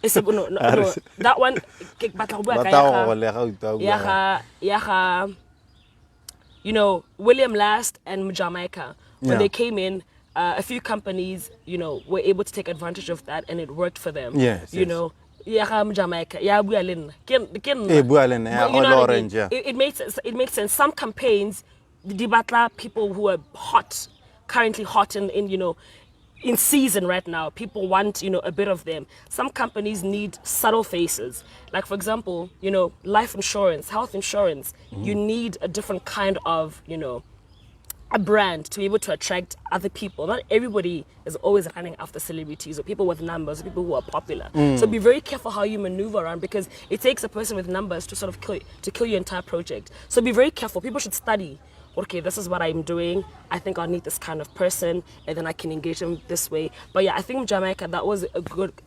B: No, that one, William Last and Jamaica, when they came in, a few companies, were able to take advantage of that and it worked for them.
A: Yes.
B: Jamaica. It makes sense. It makes sense. Some campaigns, the batla people who are currently hot in season right now. People want a bit of them. Some companies need subtle faces. Like for example, life insurance, health insurance. You need a different kind of a brand to be able to attract other people. Not everybody is always running after celebrities or people with numbers or people who are popular. So be very careful how you maneuver around because it takes a person with numbers to sort of kill your entire project. So be very careful. People should study. Okay, this is what I'm doing. I think I'll need this kind of person and then I can engage them this way. But yeah, I think in Jamaica, that was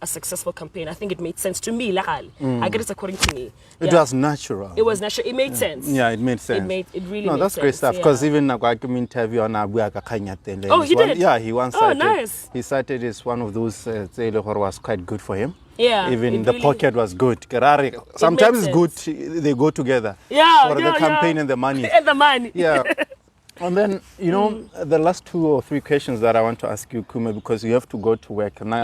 B: a successful campaign. I think it made sense to me. I get it according to me.
A: It was natural.
B: It was natural. It made sense.
A: Yeah, it made sense.
B: It really made sense.
A: No, that's great stuff. Because even I can interview on Abuaka.
B: Oh, he did?
A: Yeah, he once cited.
B: Nice.
A: He cited it's one of those was quite good for him.
B: Yeah.
A: Even the pocket was good. Sometimes it's good, they go together.
B: Yeah.
A: For the campaign and the money.
B: And the money.
A: Yeah. And then, the last 2 or 3 questions that I want to ask you, Khumo, because you have to go to work. But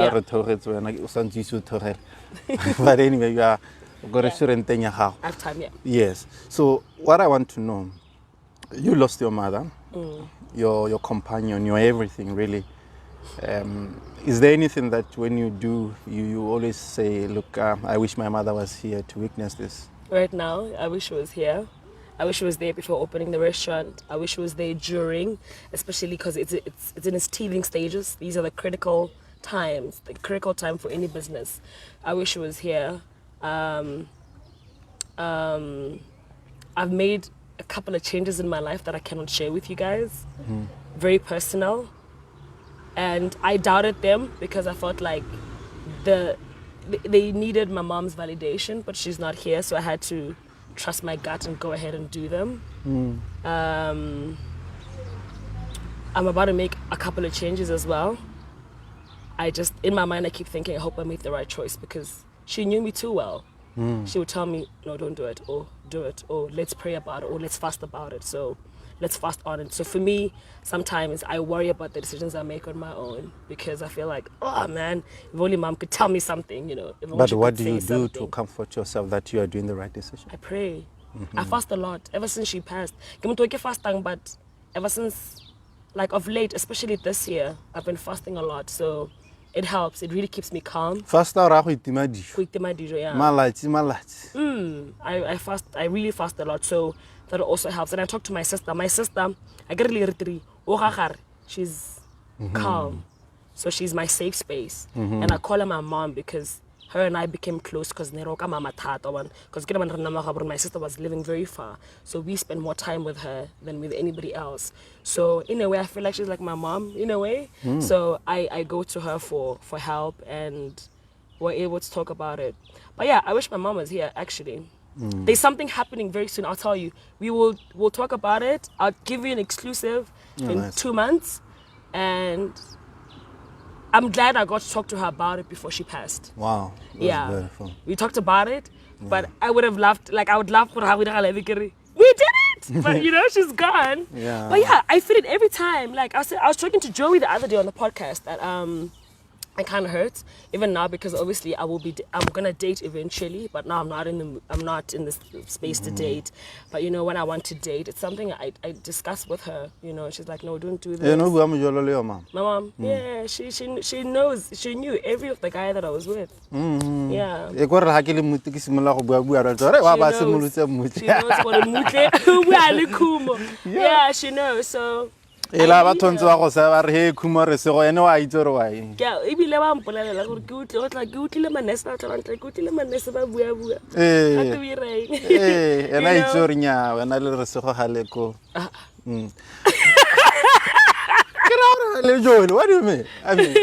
A: anyway, you are going to
B: I have time, yeah.
A: Yes. So what I want to know, you lost your mother, your companion, your everything, really. Is there anything that when you do, you always say, look, I wish my mother was here to witness this?
B: Right now, I wish she was here. I wish she was there before opening the restaurant. I wish she was there during, especially because it's in its teething stages. These are the critical times, the critical time for any business. I wish she was here. I've made a couple of changes in my life that I cannot share with you guys. Very personal. And I doubted them because I felt like they needed my mom's validation, but she's not here, so I had to trust my gut and go ahead and do them. I'm about to make a couple of changes as well. In my mind, I keep thinking, I hope I made the right choice because she knew me too well. She would tell me, no, don't do it, or do it, or let's pray about it, or let's fast about it. So let's fast on it. So for me, sometimes I worry about the decisions I make on my own because I feel like, oh man, if only mom could tell me something,
A: But what do you do to comfort yourself that you are doing the right decision?
B: I pray. I fast a lot ever since she passed. But ever since, of late, especially this year, I've been fasting a lot. So it helps. It really keeps me calm.
A: Fast
B: Yeah.
A: Malati.
B: I really fast a lot. So that also helps. And I talk to my sister. My sister, I get really she's calm. So she's my safe space. And I call her my mom because her and I became close because my sister was living very far. So we spend more time with her than with anybody else. So in a way, I feel like she's like my mom, in a way. So I go to her for help, and we're able to talk about it. But yeah, I wish my mom was here, actually. There's something happening very soon, I'll tell you. We'll talk about it. I'll give you an exclusive in 2 months. And I'm glad I got to talk to her about it before she passed.
A: Wow. That's beautiful.
B: We talked about it, but I would have loved, like, I would love for her. We did it! But, you know, she's gone.
A: Yeah.
B: But yeah, I feel it every time. Like, I was talking to Joey the other day on the podcast that it kind of hurts even now, because obviously I'm gonna date eventually, but now I'm not in the space to date. But you know, when I want to date, it's something I discuss with her. You know, she's like, no, don't do this.
A: My
B: mom, yeah, she knows, she knew every of the guy that I was with. Yeah. She knows what a Mmutle. Yeah, she knows. So.
A: Hey, Khumo re se go ene wa itse re wa eng.
B: Yeah, ebile ba mpolelela gore ke utlile manese ba tla ke utlile manese ba bua.
A: Eh.
B: Ga ke direng.
A: Eh, ena itse re nya, wena le re se go gale ko. What do you mean? I mean,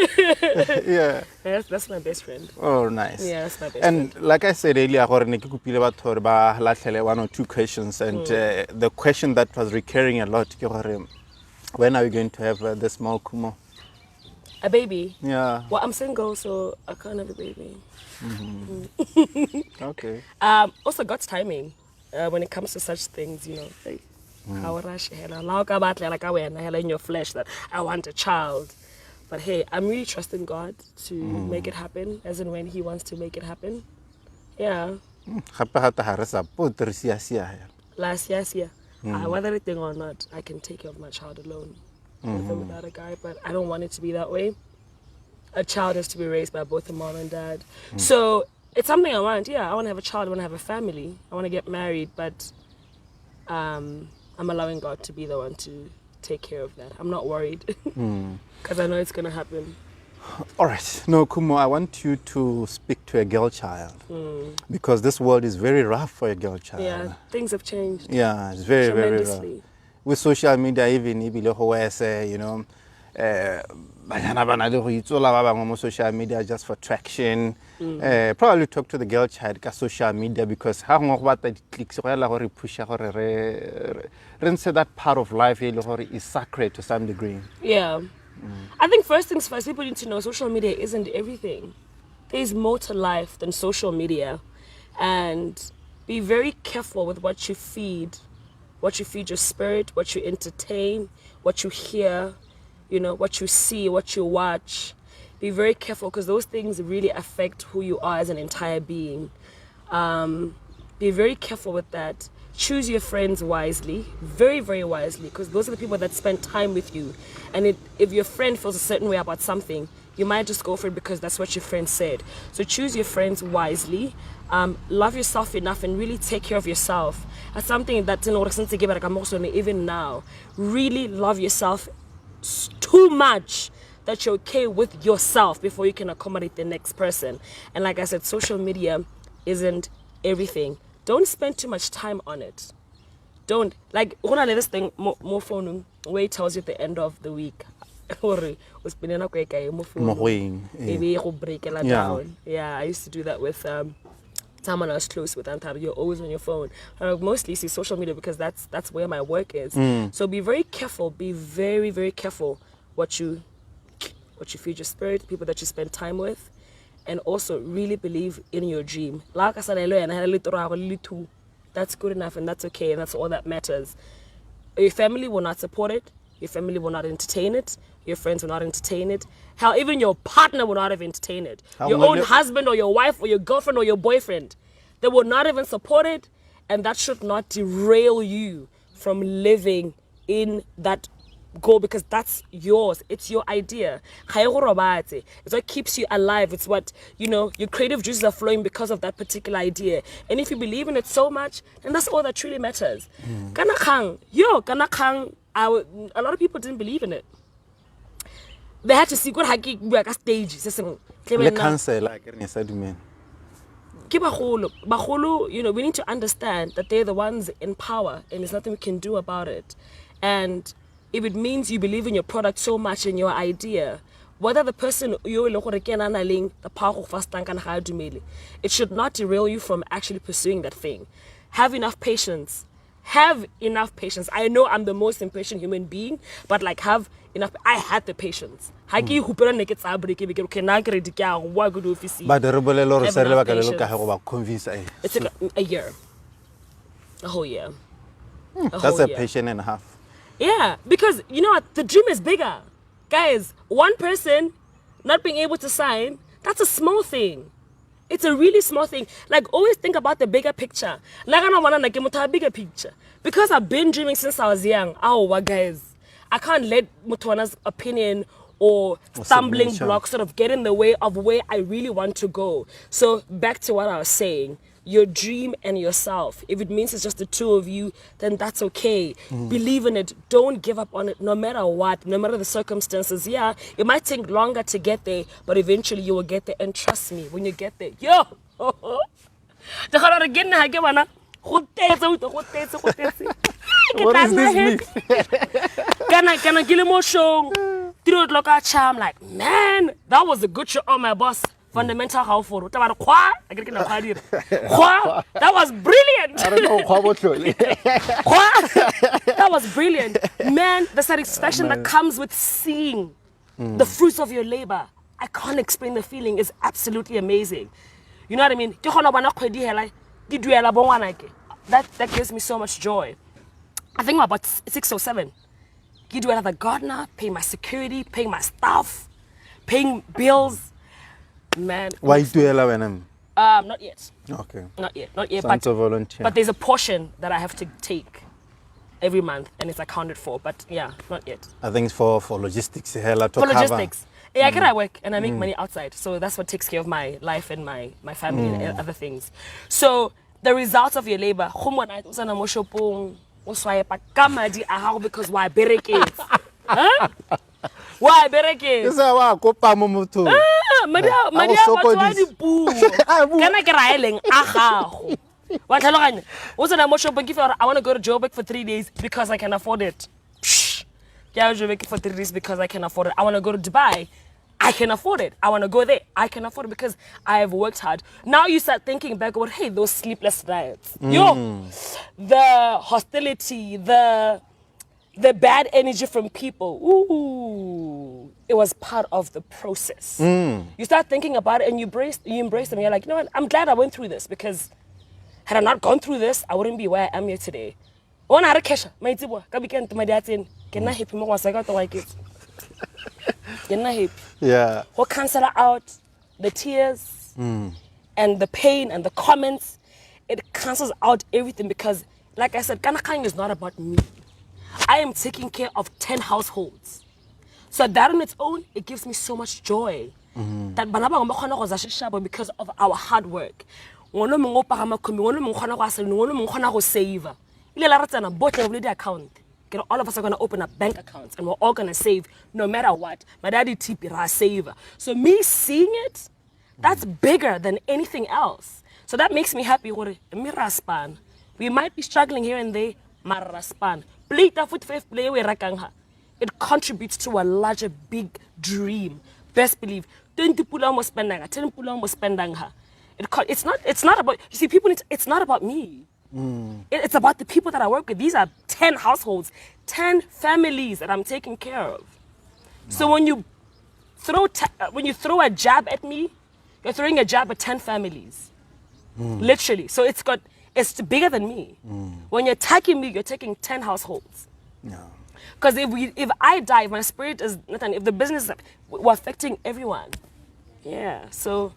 A: yeah.
B: That's my best friend.
A: Oh, nice.
B: Yeah, that's my best
A: and
B: friend.
A: like I said earlier, ba latlhele one or two questions, and the question that was recurring a lot, when are we going to have the small Khumo?
B: A baby?
A: Yeah.
B: Well, I'm single, so I can't have a baby.
A: Okay.
B: Also, God's timing when it comes to such things, you know. Like, in your flesh that I want a child. But hey, I'm really trusting God to make it happen, as in when He wants to make it happen. Yeah. Last year. Whether anything or not, I can take care of my child alone, with or without a guy. But I don't want it to be that way. A child has to be raised by both a mom and dad. So it's something I want. Yeah, I want to have a child. I want to have a family. I want to get married. But I'm allowing God to be the one to take care of that. I'm not worried because I know it's going to happen.
A: All right. No, Khumo, I want you to speak to a girl child because this world is very rough for a girl child.
B: Yeah, things have changed.
A: Yeah, it's very, very rough. With social media, even you know, social media just for traction. Probably talk to the girl child because social media, because how clicks push that part of life is sacred to some degree.
B: Yeah. I think first things first, people need to know social media isn't everything. There's more to life than social media. And be very careful with what you feed your spirit, what you entertain, what you hear, you know, what you see, what you watch. Be very careful, because those things really affect who you are as an entire being. Be very careful with that. Choose your friends wisely, very, very wisely, because those are the people that spend time with you. And if your friend feels a certain way about something, you might just go for it because that's what your friend said. So choose your friends wisely. Love yourself enough and really take care of yourself. That's something that's even now. Really love yourself too much that you're okay with yourself before you can accommodate the next person. And like I said, social media isn't everything. Don't spend too much time on it. Don't, like, this thing, more phone, where it tells you at the end of the week. Yeah, I used to do that with someone I was close with. You're always on your phone. I mostly see social media because that's where my work is. So be very careful. Be very, very careful what you feed your spirit, people that you spend time with. And also really believe in your dream. Like I said, that's good enough and that's okay, and that's all that matters. Your family will not support it. Your family will not entertain it. Your friends will not entertain it. Hell, even your partner will not even entertain it. Your own husband or your wife or your girlfriend or your boyfriend, they will not even support it. And that should not derail you from living in that go because that's yours. It's your idea. It's what keeps you alive. It's what, your creative juices are flowing because of that particular idea. And if you believe in it so much, then that's all that truly matters. A lot of people didn't believe in it. They had to see what haki stage.
A: Le cancel like mean.
B: We need to understand that they're the ones in power and there's nothing we can do about it. And if it means you believe in your product so much and your idea, whether the person the power of it should not derail you from actually pursuing that thing. Have enough patience. Have enough patience. I know I'm the most impatient human being, but have enough. I had the patience. But the it took a year. A whole year.
A: That's a patient and a half.
B: Yeah, because you know what? The dream is bigger. Guys, one person not being able to sign, that's a small thing. It's a really small thing. Always think about the bigger picture. A bigger picture. Because I've been dreaming since I was young. Guys, I can't let Mutwana's opinion or stumbling blocks sort of get in the way of where I really want to go. So back to what I was saying. Your dream and yourself. If it means it's just the two of you, then that's okay. Believe in it. Don't give up on it no matter what, no matter the circumstances. Yeah, it might take longer to get there, but eventually you will get there. And trust me, when you get there, what
A: is this mix?
B: Can I get him more show? 3 o'clock I'm like, man, that was a good show. Oh, my boss. Fundamental how for that was brilliant.
A: I don't know
B: that was brilliant, man. The satisfaction that comes with seeing the fruits of your labor, I can't explain the feeling. It's absolutely amazing. You know what I mean? That gives me so much joy. I think I'm about 6 or 7. You do another gardener, paying my security, paying my staff, paying bills. Man,
A: why do you allow them?
B: Not yet.
A: Okay.
B: Not yet.
A: Sounds a volunteer.
B: But there's a portion that I have to take every month, and it's accounted for. But yeah, not yet.
A: I think it's for logistics.
B: For logistics. Yeah, I work and I make money outside, so that's what takes care of my life and my family and other things. So the results of your labor. Because why bereke? Huh? Why bereke?
A: This is why kopa mo motho.
B: Madia batho di puo. Kana ke raeleng a gago. Wa tlhaloganya. O tsena mo shopong ke for I want to go to Joburg for 3 days because I can afford it. Ke ya Joburg for 3 days because I can afford it. I want to go to Dubai. I can afford it. I want to go there. I can afford it because I have worked hard. Now you start thinking back about, hey, those sleepless nights. The hostility, the bad energy from people. Ooh, it was part of the process. You start thinking about it and you embrace them. You're like, you know what? I'm glad I went through this because had I not gone through this, I wouldn't be where I am here today.
A: Yeah.
B: What cancel out the tears and the pain and the comments. It cancels out everything because, like I said, Kanakang is not about me. I am taking care of 10 households. So that on its own, it gives me so much joy. That because of our hard work. Account. All of us are going to open up bank accounts and we're all going to save no matter what. My daddy tipi ra save. So me seeing it, that's bigger than anything else. So that makes me happy. We might be struggling here and there, maraspan. It contributes to a larger big dream. Best believe 20 pula mo spendanga, 10 pula mo spendanga. It's not about, you see, people it's not about me. It's about the people that I work with. These are 10 households, 10 families that I'm taking care of. So when you throw a jab at me, you're throwing a jab at 10 families. Literally. So it's bigger than me. When you're attacking me, you're taking 10 households. Because if I die, if my spirit is nothing, if the business, we're affecting everyone. Yeah. So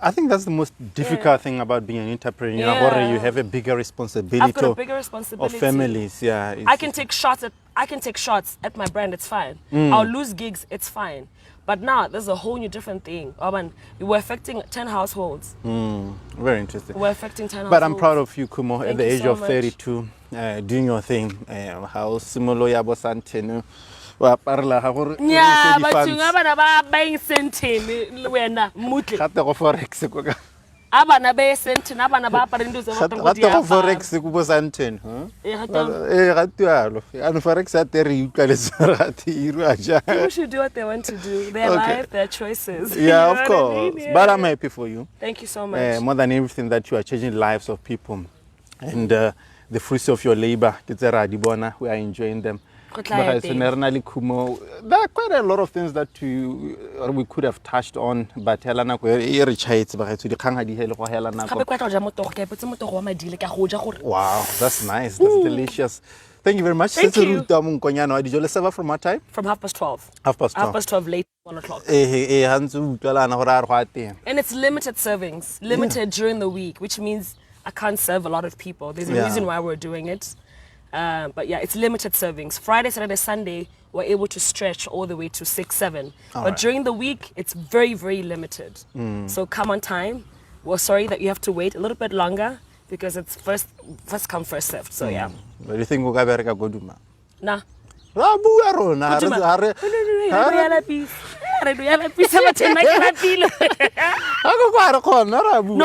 A: I think that's the most difficult thing about being an entrepreneur.
B: Yeah.
A: You have a bigger responsibility.
B: I've got a bigger responsibility.
A: Of families, yeah.
B: I can take shots at my brand, it's fine. I'll lose gigs, it's fine. But now there's a whole new different thing. We're affecting 10 households.
A: Very interesting.
B: We're affecting 10 households.
A: But I'm proud of you, Khumo, at the age
B: so
A: of
B: much.
A: 32, doing your thing. How similar ya bosantenu. Wa parla ha gore
B: yeah, but you ba buying sentime wena Mmutle.
A: Gate go forex ko ka.
B: Abana be sentime abana ba apara ndo se ba
A: Gate go forex ko bosantenu, gatualo. Ano forex a tere utlwa le sorati irwa ja.
B: People should do what they want to do. Their life, their choices.
A: Yeah,
B: You know
A: of
B: what I
A: course.
B: mean? Yeah.
A: But I'm happy for you.
B: Thank you so much.
A: More than everything that you are changing lives of people. And the fruits of your labor, we are enjoying them. There are quite a lot of things that we could have touched on, but wow, that's nice. That's delicious. Thank you very much.
B: Thank you.
A: Did you serve from what time?
B: From 12:30.
A: 12:30.
B: 12:30, late 1 o'clock. And it's limited servings, limited during the week, which means I can't serve a lot of people. There's a reason why we're doing it. But yeah, it's limited servings. Friday, Saturday, Sunday, we're able to stretch all the way to 6, 7. But during the week, it's very, very limited. So come on time. We're sorry that you have to wait a little bit longer because it's first come, first served. So yeah.
A: What do you think we'll get go do?
B: Nah.
A: No,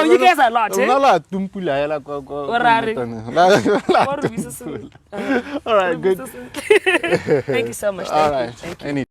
B: you guys are a lot, eh?
A: All right, good.
B: Thank you so much.
A: All
B: Thank you.
A: right.
B: Thank you.